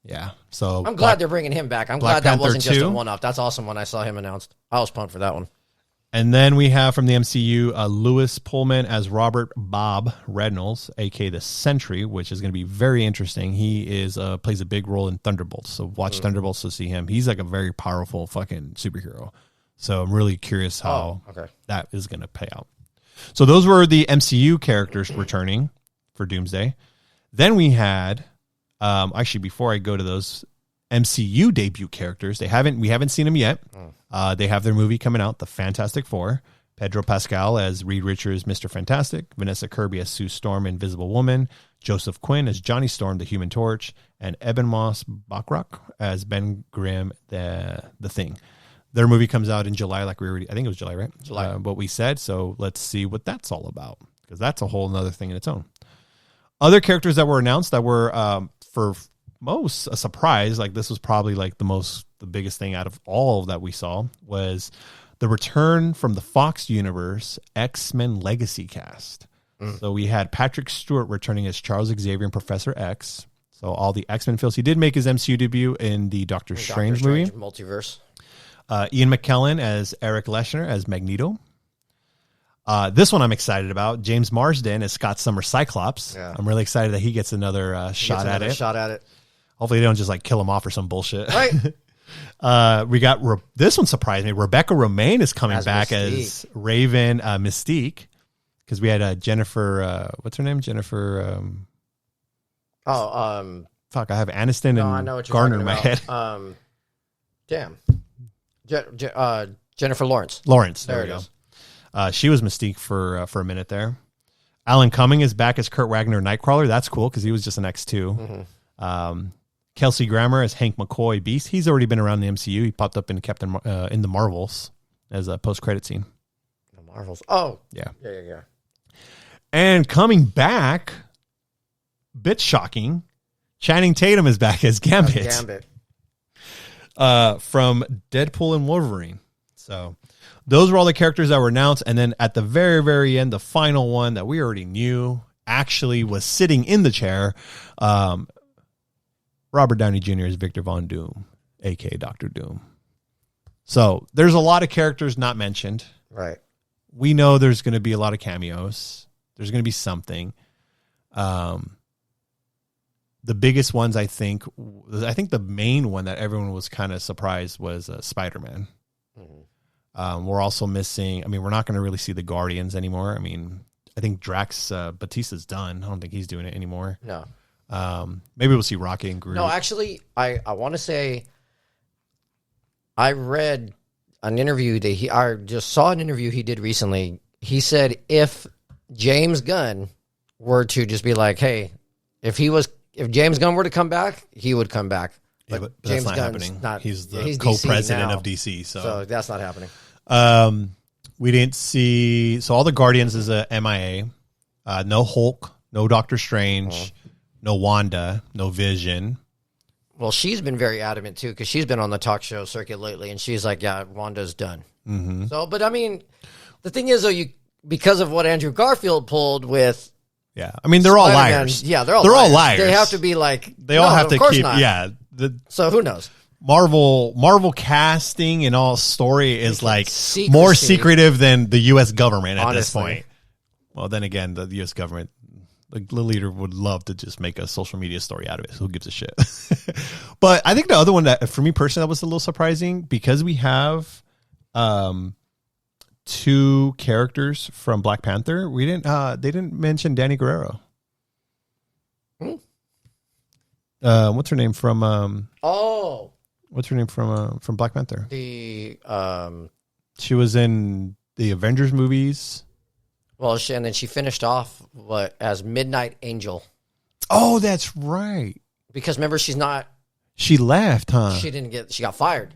Yeah. So I'm glad they're bringing him back. I'm glad that wasn't just a one-off. That's awesome when I saw him announced. I was pumped for that one. And then we have from the MCU, Lewis Pullman as Robert Bob Reynolds, a.k.a. the Sentry, which is going to be very interesting. He is plays a big role in Thunderbolts, so watch Thunderbolts to see him. He's like a very powerful fucking superhero. So I'm really curious how that is going to pay out. So those were the MCU characters returning for Doomsday. Then we had, actually, before I go to those MCU debut characters, we haven't seen them yet. They have their movie coming out, The Fantastic Four. Pedro Pascal as Reed Richards, Mr. Fantastic. Vanessa Kirby as Sue Storm, Invisible Woman. Joseph Quinn as Johnny Storm, the Human Torch. And Eben Moss Bachrach as Ben Grimm, the Thing. Their movie comes out in July, I think it was July, right? July. What we said. So let's see what that's all about, because that's a whole nother thing in its own. Other characters that were announced that were, for most a surprise, like this was probably like the biggest thing out of all that we saw, was the return from the Fox universe X-Men Legacy cast. So we had Patrick Stewart returning as Charles Xavier and Professor X. So all the X-Men films. He did make his MCU debut in the Doctor Strange movie. Multiverse. Ian McKellen as Eric Leshner as Magneto. This one I'm excited about. James Marsden as Scott Summers Cyclops. Yeah. I'm really excited that he gets another shot at it. Hopefully they don't just like kill him off or some bullshit. Right. We got this one surprised me. Rebecca Romaine is coming back as Raven Mystique, because we had Jennifer. What's her name? Jennifer. Fuck! I have Aniston and Garner in my head. Jennifer Lawrence. There we go. She was Mystique for a minute there. Alan Cumming is back as Kurt Wagner Nightcrawler. That's cool because he was just an X2. Kelsey Grammer as Hank McCoy Beast. He's already been around the MCU. He popped up in in the Marvels as a post-credit scene. The Marvels. Oh. Yeah. Yeah. And coming back, bit shocking, Channing Tatum is back as Gambit. From Deadpool and Wolverine. So those were all the characters that were announced. And then at the very, very end, the final one that we already knew actually was sitting in the chair. Robert Downey Jr. is Victor Von Doom, a.k.a. Dr. Doom. So there's a lot of characters not mentioned. Right. We know there's going to be a lot of cameos. There's going to be something. The biggest ones, I think the main one that everyone was kind of surprised was Spider-Man. Mm-hmm. We're also missing, we're not going to really see the Guardians anymore. I think Drax Batista's done. I don't think he's doing it anymore. No. Maybe we'll see Rocket and Groot. No, actually, I want to say I read an interview that I just saw an interview he did recently. He said if James Gunn were to just be like, hey, if James Gunn were to come back, he would come back. But James that's not Gunn's happening. He's the co-president of DC. So that's not happening. We didn't see. So all the Guardians is a MIA. No Hulk, no Doctor Strange, no Wanda, no Vision. Well, she's been very adamant too because she's been on the talk show circuit lately, and she's like, "Yeah, Wanda's done." Mm-hmm. So, but the thing is, though, because of what Andrew Garfield pulled with, they're all liars. Yeah, they're all liars. They have to be like they all have to keep. Not. Yeah. So who knows? Marvel casting and all story is like secrecy. More secretive than the U.S. government at Honestly. this point. Well, then again, the U.S. government, the leader would love to just make a social media story out of it. So who gives a shit? But I think the other one that, for me personally, that was a little surprising because we have two characters from Black Panther. They didn't mention Danny Guerrero. What's her name from? What's her name from Black Panther? She was in the Avengers movies. Well, and then she finished off as Midnight Angel. Oh, that's right. Because remember, she's not. She left, huh? She got fired.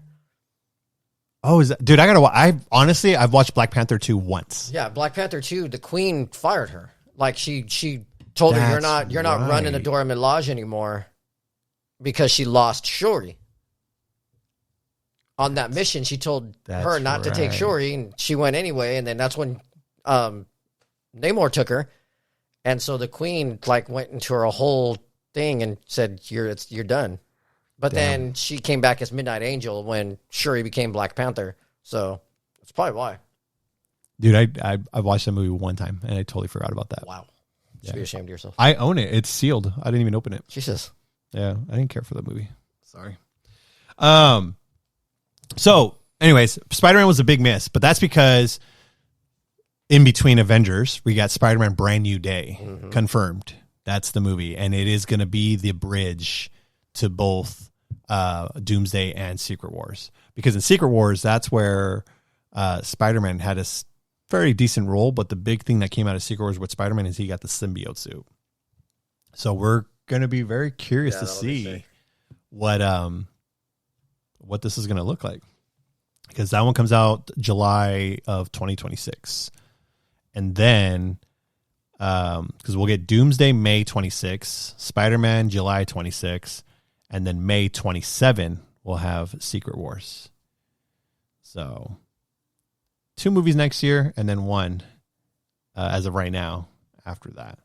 Oh, is that, dude? I've watched Black Panther 2 once. Yeah, Black Panther 2. The Queen fired her. Like she told her you're not running the Dora Milaje anymore because she lost Shuri. On that mission, she told her not to take Shuri, and she went anyway. And then that's when Namor took her, and so the Queen went into her whole thing and said, "You're done." But then she came back as Midnight Angel when Shuri became Black Panther. So that's probably why. Dude, I watched that movie one time and I totally forgot about that. Wow, you should be ashamed of yourself. I own it. It's sealed. I didn't even open it. Jesus. Yeah, I didn't care for that movie. Sorry. So, anyways, Spider-Man was a big miss, but that's because in between Avengers, we got Spider-Man Brand New Day confirmed. That's the movie, and it is going to be the bridge to both Doomsday and Secret Wars. Because in Secret Wars, that's where Spider-Man had a very decent role, but the big thing that came out of Secret Wars with Spider-Man is he got the symbiote suit. So we're going to be very curious to see what this is going to look like, because that one comes out July of 2026. And then, because we'll get Doomsday May 26, Spider-Man July 26, and then May 27, we'll have Secret Wars. So 2 movies next year, and then 1 as of right now after that.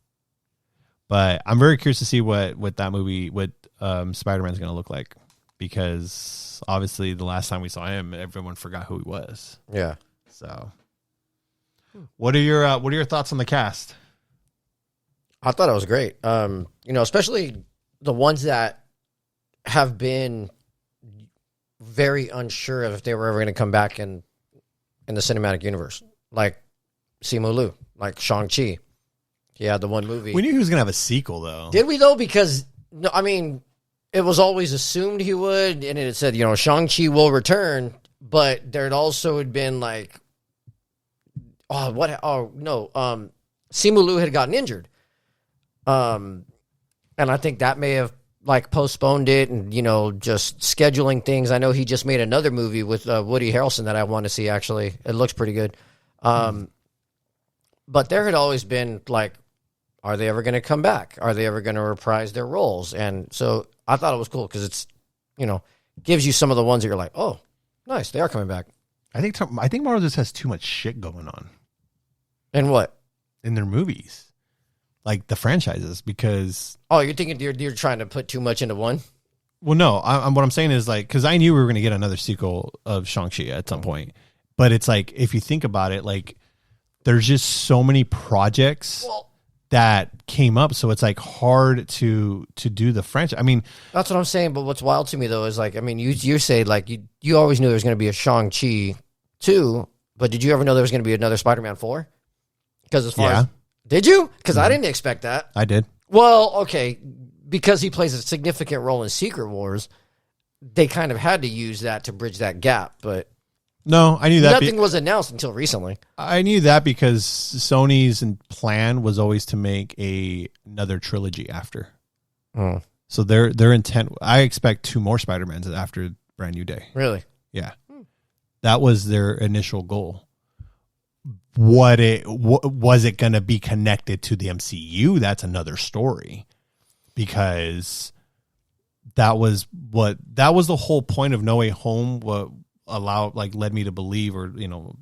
But I'm very curious to see what that movie, what Spider-Man is going to look like, because obviously the last time we saw him, everyone forgot who he was. Yeah. So, what are your thoughts on the cast? I thought it was great. Especially the ones that have been very unsure of if they were ever going to come back in the cinematic universe, like Simu Liu, like Shang-Chi. He had the one movie. We knew he was going to have a sequel, though. Did we, though? Because, it was always assumed he would, and it said, Shang-Chi will return, but there had also had been Simu Liu had gotten injured. And I think that may have like postponed it and, you know, just scheduling things. I know he just made another movie with Woody Harrelson that I want to see, actually. It looks pretty good. But there had always been, like, are they ever going to come back? Are they ever going to reprise their roles? And so I thought it was cool because it's, you know, gives you some of the ones that you're like, oh, nice, they are coming back. I think Marvel just has too much shit going on. And what? In their movies. Like the franchises, because... Oh, you're thinking you're trying to put too much into one? Well, no. What I'm saying is, like, because I knew we were going to get another sequel of Shang-Chi at some point. But it's like, if you think about it, like, there's just so many projects that came up. So it's, like, hard to do the franchise. I mean... That's what I'm saying. But what's wild to me, though, is, like, I mean, you say, like, you always knew there was going to be a Shang-Chi 2, but did you ever know there was going to be another Spider-Man 4? Because as far as... Did you? Because I didn't expect that. I did. Well, okay, because he plays a significant role in Secret Wars, they kind of had to use that to bridge that gap. But no, I knew that nothing was announced until recently. I knew that because Sony's plan was always to make another trilogy after. So their intent. I expect 2 more Spider-Mans after Brand New Day. Really? Yeah, that was their initial goal. Was it going to be connected to the MCU? That's another story, because that was the whole point of No Way Home. What led me to believe, or, you know,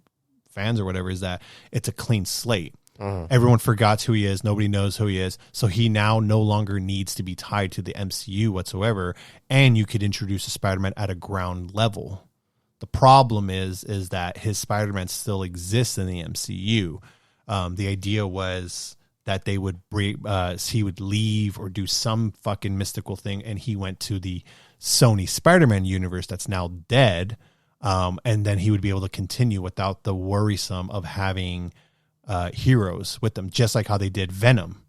fans or whatever, is that it's a clean slate. Everyone forgot who he is. Nobody knows who he is. So he now no longer needs to be tied to the MCU whatsoever. And you could introduce a Spider-Man at a ground level. The problem is that his Spider-Man still exists in the MCU. The idea was that they would he would leave or do some fucking mystical thing, and he went to the Sony Spider-Man universe that's now dead, and then he would be able to continue without the worrisome of having heroes with them, just like how they did Venom.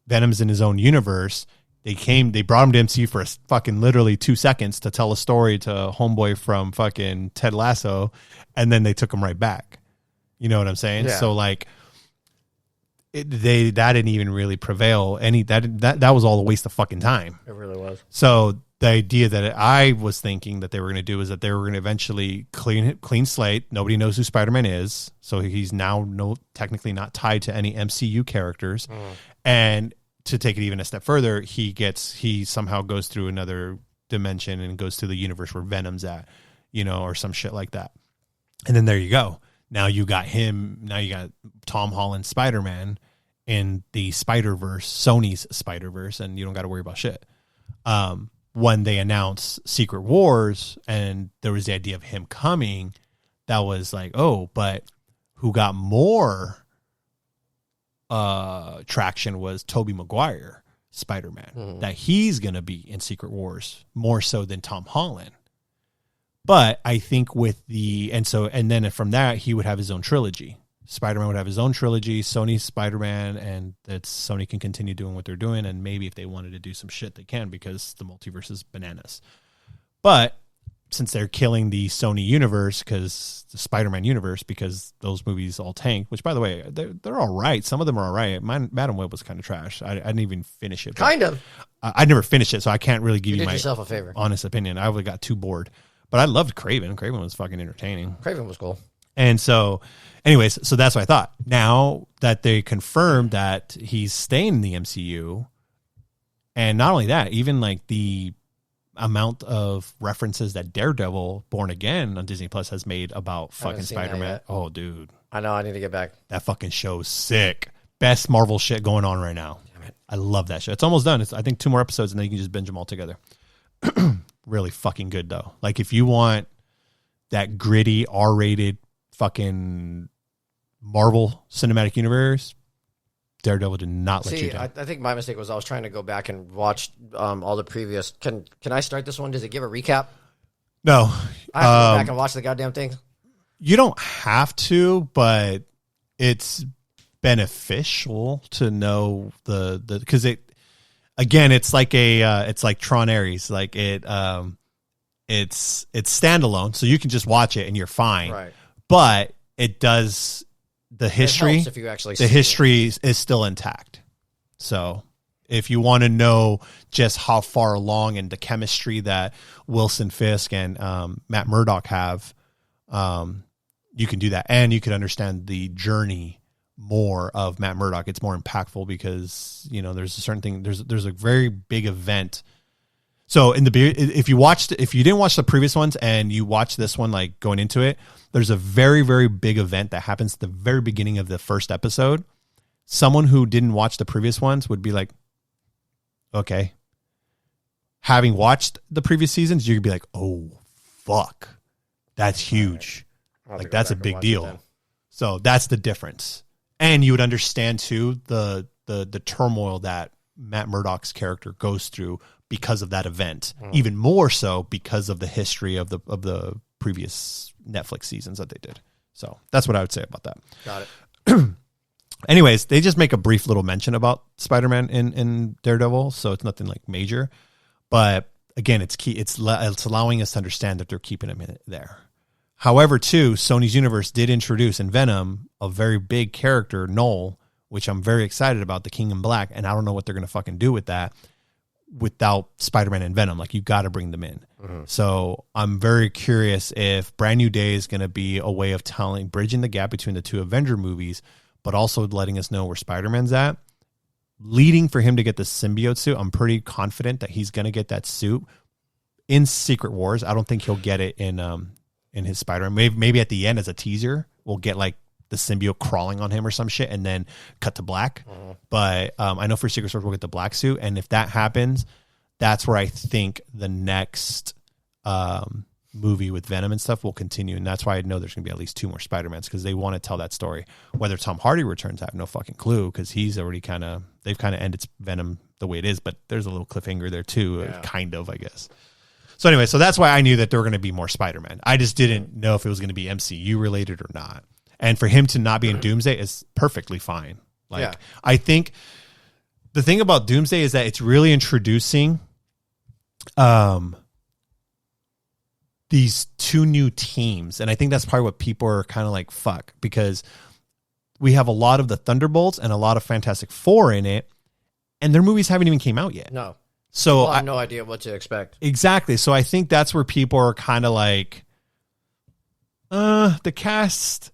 Venom's in his own universe. They brought him to MCU for fucking literally 2 seconds to tell a story to homeboy from fucking Ted Lasso, and then they took him right back. You know what I'm saying? Yeah. So, like, that didn't even really prevail. That was all a waste of fucking time. It really was. So the idea that I was thinking that they were going to do is that they were going to eventually clean slate. Nobody knows who Spider-Man is, so he's now technically not tied to any MCU characters, and to take it even a step further, he somehow goes through another dimension and goes to the universe where Venom's at, you know, or some shit like that. And then there you go. Now you got him. Now you got Tom Holland Spider-Man in the Spider-Verse, Sony's Spider-Verse, and you don't got to worry about shit. When they announced Secret Wars and there was the idea of him coming, that was like, oh, but who got more traction was Tobey Maguire Spider-Man, that he's going to be in Secret Wars more so than Tom Holland. But I think and then from that, he would have his own trilogy. Spider-Man would have his own trilogy, Sony's Spider-Man, and that Sony can continue doing what they're doing. And maybe if they wanted to do some shit, they can, because the multiverse is bananas. But since they're killing the Sony universe, because the Spider-Man universe, because those movies all tanked, which, by the way, they're all right. Some of them are all right. Madam Web was kind of trash. I didn't even finish it. Kind of. I never finished it, so I can't really give you my yourself a favor. Honest opinion. I would got too bored. But I loved Kraven. Kraven was fucking entertaining. Kraven was cool. And so, anyways, so that's what I thought. Now that they confirmed that he's staying in the MCU, and not only that, even like the amount of references that Daredevil Born Again on Disney Plus has made about fucking Spider-Man. Oh, dude. I know. I need to get back. That fucking show's sick. Best Marvel shit going on right now. Damn it. I love that show. It's almost done. I think 2 more episodes, and then you can just binge them all together. Really fucking good, though. Like, if you want that gritty, R-rated fucking Marvel Cinematic Universe, Daredevil did not let you down. I think my mistake was I was trying to go back and watch all the previous. Can I start this one? Does it give a recap? No. I have to go back and watch the goddamn thing. You don't have to, but it's beneficial to know the because it's like it's like Tron Ares, like it's standalone, so you can just watch it and you're fine. Right. But it does the history. It helps if you actually the history is still intact, so If you want to know just how far along and the chemistry that Wilson Fisk and Matt Murdock have, you can do that. And you can understand the journey more of Matt Murdock. It's more impactful because, you know, there's a certain thing, there's a very big event. So if you didn't watch the previous ones and you watch this one, like going into it, there's a very, very big event that happens at the very beginning of the first episode. Someone who didn't watch the previous ones would be like, okay. Having watched the previous seasons, you could be like, oh, fuck. That's huge. Like, that's a big deal. So that's the difference. And you would understand, too, the turmoil that Matt Murdock's character goes through because of that event. Even more so because of the history of the previous Netflix seasons that they did. So that's what I would say about that. Got it. Anyways, they just make a brief little mention about Spider-Man in Daredevil, so it's nothing like major. But again, it's key. It's allowing us to understand that they're keeping him in there. However, too, Sony's universe did introduce in Venom a very big character, Null, which I'm very excited about, the King in Black, and I don't know what they're going to fucking do with that without Spider-Man and Venom. Like, you got to bring them in. So I'm very curious if Brand New Day is going to be a way of bridging the gap between the two Avenger movies, but also letting us know where Spider-Man's at, leading for him to get the symbiote suit. I'm pretty confident that he's going to get that suit in Secret Wars. I don't think he'll get it in his Spider-Man. Maybe at the end as a teaser, we'll get like the symbiote crawling on him or some shit and then cut to black. But I know for Secret Wars, we'll get the black suit. And if that happens, that's where I think the next movie with Venom and stuff will continue, and that's why I know there's gonna be at least 2 more Spider-Mans, because they want to tell that story. Whether Tom Hardy returns, I have no fucking clue, because he's already they've ended Venom the way it is, but there's a little cliffhanger there too, kind of, I guess. So anyway, so that's why I knew that there were going to be more Spider-Man. I just didn't know if it was going to be MCU related or not. And for him to not be in Doomsday is perfectly fine. Like, I think the thing about Doomsday is that it's really introducing these 2 new teams. And I think that's probably what people are kind of like, fuck, because we have a lot of the Thunderbolts and a lot of Fantastic Four in it, and their movies haven't even came out yet. No. So I have no idea what to expect. Exactly. So I think that's where people are kind of like, the cast,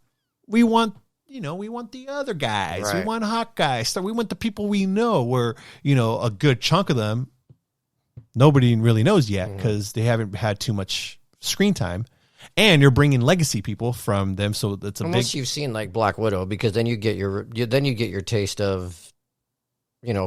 we want the other guys. Right. We want Hawkeye. So we want the people we know, where, a good chunk of them, nobody really knows yet, because they haven't had too much screen time, and you're bringing legacy people from them, so that's unless you've seen like Black Widow, because then you get your taste of,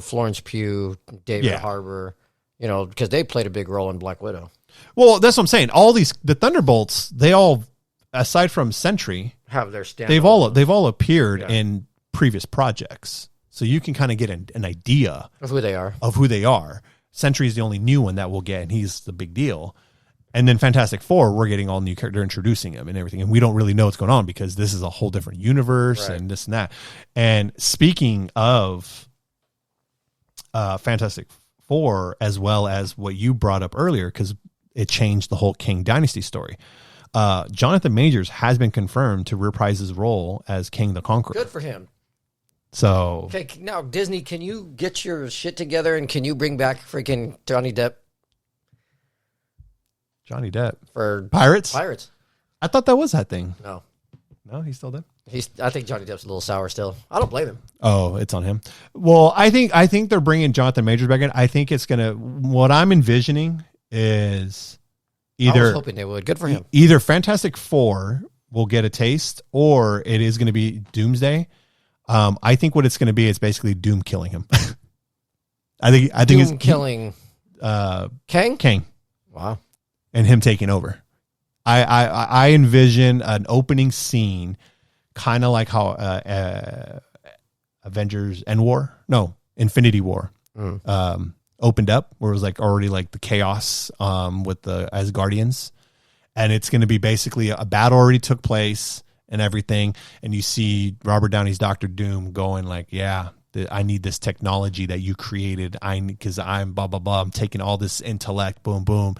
Florence Pugh, David Harbour, because they played a big role in Black Widow. Well, that's what I'm saying. All the Thunderbolts, they all, aside from Sentry, have their stand. They've all appeared in previous projects, so you can kind of get an idea of who they are. Sentry is the only new one that we'll get, and he's the big deal. And then Fantastic Four, we're getting all new characters. They're introducing him and everything. And we don't really know what's going on, because this is a whole different universe and this and that. And speaking of Fantastic Four, as well as what you brought up earlier, because it changed the whole King Dynasty story, Jonathan Majors has been confirmed to reprise his role as King the Conqueror. Good for him. So, okay, now Disney, can you get your shit together, and can you bring back freaking Johnny Depp for Pirates? I thought that was that thing. No, he's still dead. I think Johnny Depp's a little sour still. I don't blame him. Oh, it's on him. Well, I think they're bringing Jonathan Majors back in. I think it's gonna. What I'm envisioning is either. I was hoping they would. Good for him. Either Fantastic Four will get a taste, or it is going to be Doomsday. I think what it's going to be is basically Doom killing him. I think Doom it's killing Kang. Wow. And him taking over. I envision an opening scene, kind of like how Avengers Infinity War opened up, where it was like already like the chaos with the Asgardians, and it's going to be basically a battle already took place and everything, and you see Robert Downey's Dr. Doom going like, I need this technology that you created. Because I'm blah, blah, blah. I'm taking all this intellect, boom, boom,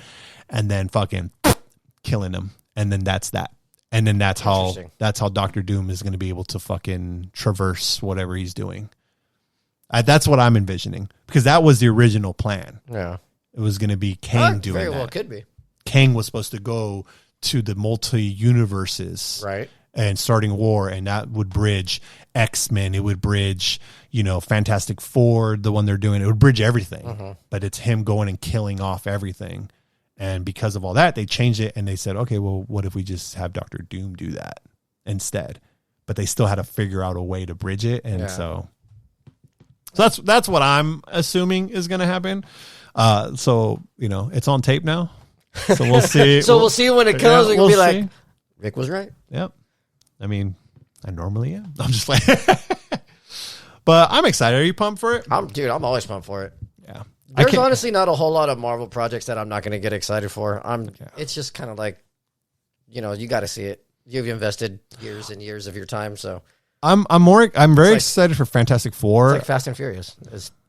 and then fucking killing him. And then that's that. And then that's how Dr. Doom is going to be able to fucking traverse whatever he's doing. That's what I'm envisioning, because that was the original plan. Yeah. It was going to be Kang doing very that. well could be. Kang was supposed to go to the multi-universes, Right. and starting war, and that would bridge X-Men. It would bridge, Fantastic Four, the one they're doing. It would bridge everything, but it's him going and killing off everything. And because of all that, they changed it, and they said, okay, well, what if we just have Doctor Doom do that instead? But they still had to figure out a way to bridge it, and so that's what I'm assuming is going to happen. So it's on tape now. So we'll see. We'll see when it comes. Yeah, We'll be see. like, Rick was right. Yep. I mean, I normally am. I'm just like, but I'm excited. Are you pumped for it? I'm always pumped for it. Yeah. There's honestly not a whole lot of Marvel projects that I'm not going to get excited for. It's just kind of like, you got to see it. You've invested years and years of your time, so I'm very excited for Fantastic Four. It's like Fast and Furious.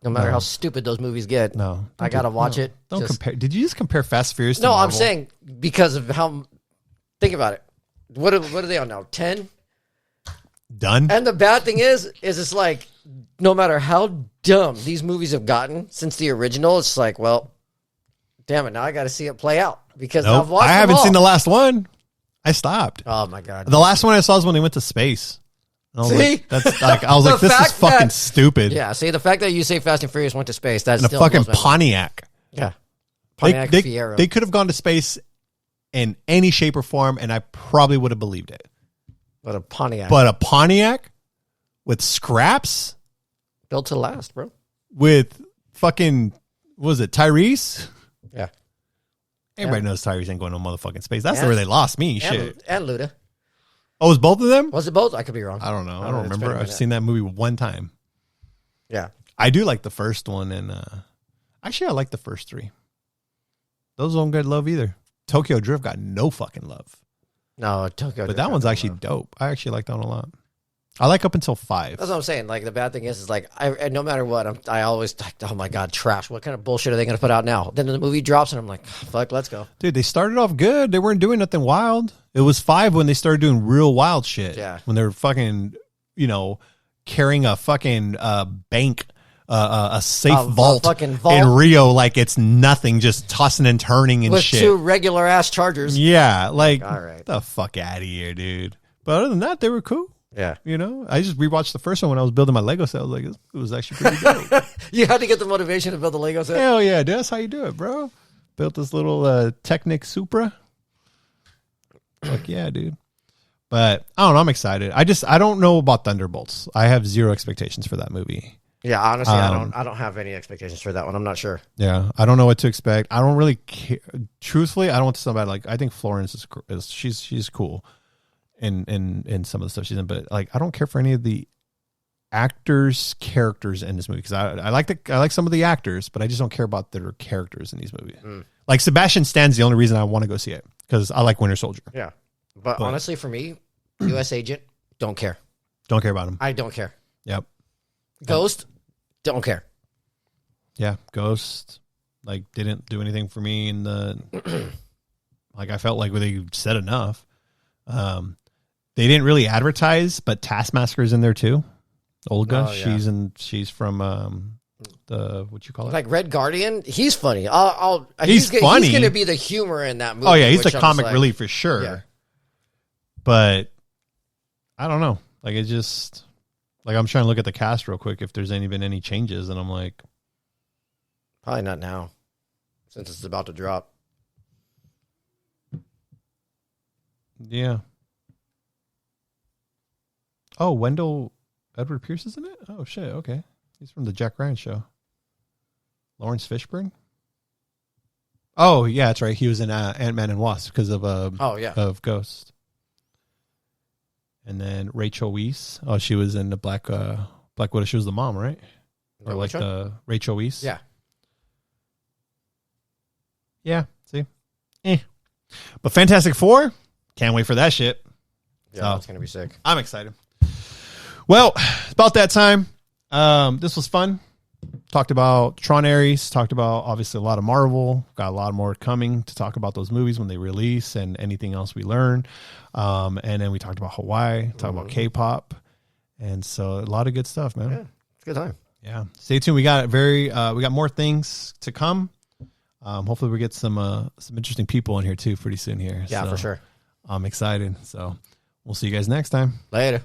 No matter how stupid those movies get, I got to watch it. Don't compare. Did you just compare Fast and Furious to No, Marvel? I'm saying because of how. Think about it. What are they on now? 10? Done. And the bad thing is it's like, no matter how dumb these movies have gotten since the original, it's like, well, damn it, now I got to see it play out because Nope. I've watched I haven't them all. seen the last one. I stopped. Oh my god! The last one I saw is when they went to space. I was See? like, that's like, I was like, this is fact fucking that- stupid. Yeah, see, the fact that you say Fast and Furious went to space, that's And a still fucking blows my mind. Pontiac. Yeah, Pontiac They Fiero. could have gone to space in any shape or form, and I probably would have believed it. But a Pontiac But a Pontiac with scraps, built to last, bro. with fucking, what was it, Tyrese? Yeah, Everybody knows Tyrese ain't going to motherfucking space. That's And- where they lost me. Shit. and Luda. Oh, was both of them? Was it both? I could be wrong. I don't know. I Oh, don't it's been remember. a I've minute. seen that movie one time. Yeah, I do like the first one, and actually, I like the first three. Those don't get love either. Tokyo Drift got no fucking love, no, Tokyo. but that one's actually dope. I actually like that one a lot. I like up until 5. That's what I'm saying. Like the bad thing is like no matter what, I always like, oh my god, trash. What kind of bullshit are they going to put out now? Then the movie drops, and I'm like, fuck, let's go. Dude, they started off good. They weren't doing nothing wild. It was 5 when they started doing real wild shit. Yeah. When they were fucking, carrying a fucking bank, a safe vault, fucking vault. in Rio like it's nothing, just tossing and turning and With shit. 2 regular ass Chargers. Yeah, like, all right. the fuck out of here, dude. But other than that, they were cool. Yeah, I just rewatched the first one when I was building my Lego set. I was like, it was actually pretty dope. you had to get the motivation to build the Lego set. Hell yeah, dude. That's how you do it, bro. Built this little Technic Supra. Fuck yeah, dude. But I don't know. I'm excited. I don't know about Thunderbolts. I have zero expectations for that movie. Yeah, honestly, I don't have any expectations for that one. I'm not sure. Yeah, I don't know what to expect. I don't really care. Truthfully, I don't want to sound bad. Like, I think Florence she's cool in some of the stuff she's in, but like, I don't care for any of the actors' characters in this movie, because I like some of the actors, but I just don't care about their characters in these movies. Like Sebastian Stan's the only reason I want to go see it, because I like Winter Soldier. Yeah, but honestly, for me, U.S. Agent, don't care. Don't care about him. I don't care. Yep. Ghost, don't care. Yeah, Ghost like didn't do anything for me in the like, I felt like they said enough. They didn't really advertise, but Taskmaster's in there too. Olga, Oh, yeah. she's from the, what you call it? Like Red Guardian, he's funny. He's funny. He's going to be the humor in that movie. Oh yeah, he's which the I'm comic like, relief for sure. Yeah. But I don't know. Like, it just, like, I'm trying to look at the cast real quick if there's been any changes, and I'm like, Probably not now, since it's about to drop. yeah. Oh, Wendell Edward Pierce is in it? Oh shit, okay. He's from the Jack Ryan show. Lawrence Fishburne? Oh yeah, that's right. He was in Ant-Man and Wasp because of of Ghost. And then Rachel Weisz. Oh, she was in the Black Widow. She was the mom, right? Or like the Rachel Weisz. Yeah. Yeah. See? But Fantastic Four, can't wait for that shit. Yeah, So, that's going to be sick. I'm excited. Well, it's about that time. This was fun. Talked about Tron Ares. Talked about, obviously, a lot of Marvel. Got a lot more coming to talk about those movies when they release and anything else we learn. And then we talked about Hawaii. Talked about K-pop. And so a lot of good stuff, man. Yeah, it's a good time. Yeah. Stay tuned. We got we got more things to come. Hopefully we get some interesting people in here too pretty soon here. Yeah, for sure. I'm excited. So we'll see you guys next time. Later.